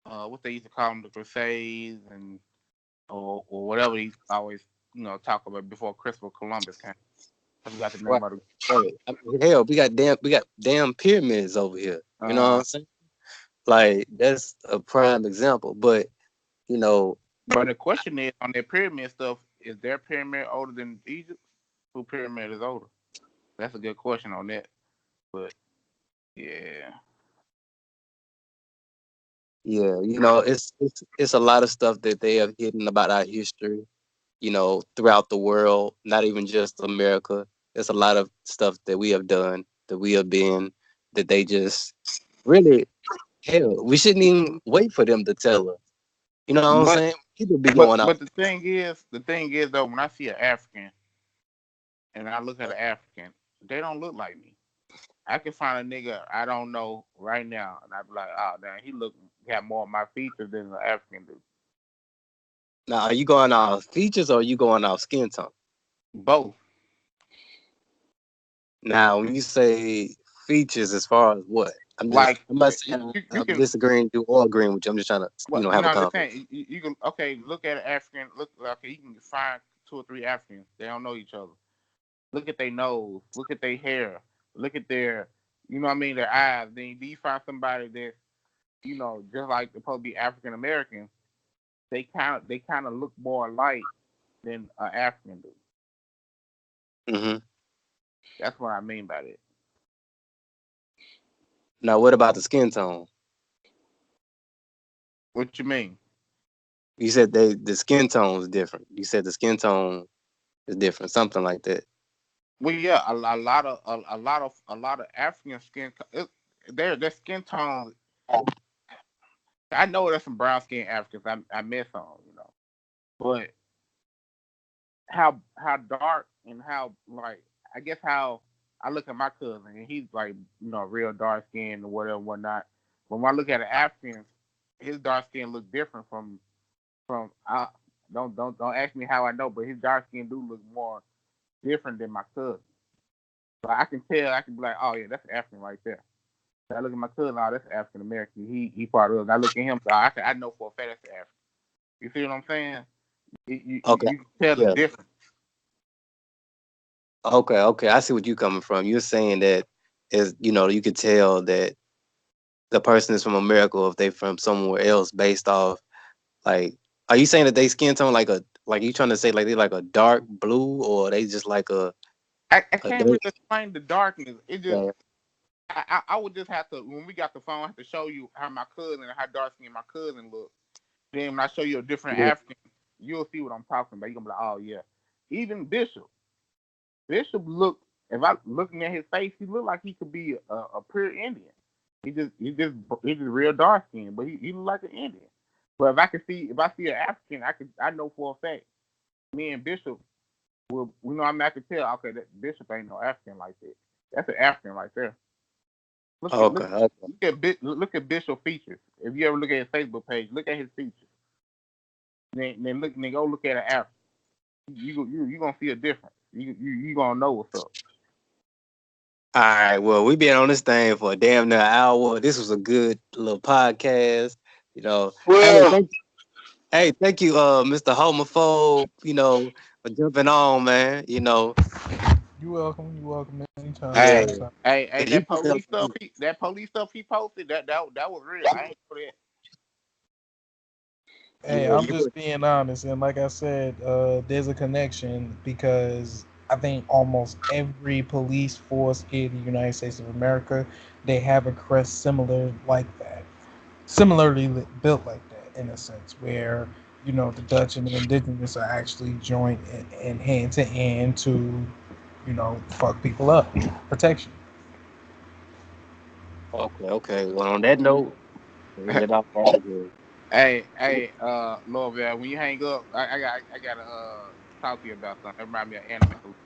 what they used to call them, the Crusades, and or whatever they always talk about before Christopher Columbus came. I forgot the Right. name of it. Right. I mean, hell, we got damn pyramids over here. You know what Uh, I'm saying? Like that's a prime example. But you know, but the question is on their pyramid stuff: is their pyramid older than Egypt? Who pyramid is older? That's a good question on that. But yeah, yeah, it's a lot of stuff that they have hidden about our history, throughout the world, not even just America. There's a lot of stuff that we have done, that we have been, that they just really, hell, we shouldn't even wait for them to tell us. You know what I'm but saying? People be but going out. but the thing is though, when I see an African and I look at an African, they don't look like me. I can find a nigga I don't know right now, and I'd be like, oh damn, got more of my features than an African do. Now, are you going off features or are you going off skin tone? Both. Now, when you say features, as far as what? Like I'm not saying you I'm can. disagreeing with you or agreeing with you. I'm just trying to, Well, have a I'm just conversation. saying you can look at an African. Look, okay, you can find two or three Africans. They don't know each other. Look at their nose. Look at their hair. Look at their, what I mean, their eyes. Then you find somebody that just like the supposed to be African American. They kind of look more alike than an African do. Hmm. That's what I mean by that. Now, what about the skin tone? What you mean? You said the skin tone is different. You said the skin tone is different, something like that. Well, yeah, a lot of African their skin tone. I know there's some brown skin Africans. I met some, but how dark and how like I guess how I look at my cousin and he's like real dark skin or whatever whatnot. But when I look at an African, his dark skin look different from I don't ask me how I know, but his dark skin do look more different than my cousin. So I can tell, I can be like, oh yeah, that's African right there. So I look at my cousin, oh that's African American. He part of us. I look at him, so I know for a fact that's African. You see what I'm saying? Okay. You can tell the Yeah. difference. Okay. Okay. I see what you're coming from. You're saying that you could tell that the person is from America or if they from somewhere else based off, like, are you saying that they skin tone like Like you trying to say like they like a dark blue or they just like I a can't really dirt? explain the darkness. It just Yeah. I would just have to when we got the phone, I have to show you how my cousin and how dark skinned my cousin look. Then when I show you a different Yeah. African, you'll see what I'm talking about. You're gonna be like, oh yeah. Even Bishop looked. If I looking at his face, he looked like he could be a pure Indian. He's just real dark skinned, but he look like an Indian. But if I see an African, I know for a fact. Me and Bishop will, I can tell. Okay, that Bishop ain't no African like that. That's an African right there. Look at Okay. look Okay. look at Bishop features. If you ever look at his Facebook page, look at his features. Then go look at an African. You gonna see a difference. You gonna know what's up. All right. Well, we been on this thing for a damn near hour. This was a good little podcast. You know. Hey, Well, thank you, Mr. Homophobe. For jumping on, man. You welcome. You welcome anytime. Yeah. Hey, Anytime. hey, He that put up police stuff. That police stuff he posted. That was real. I ain't know that. Hey, yeah, I'm you just being honest, and like I said, there's a connection because I think almost every police force here in the United States of America, they have a crest similar like that, similarly built like that in a sense, where the Dutch and the Indigenous are actually joint and hand to hand to, fuck people up, protection. okay. Well, on that note, we get off all good. Hey, Lord, when you hang up, I got to talk to you about something. It remind me of anime.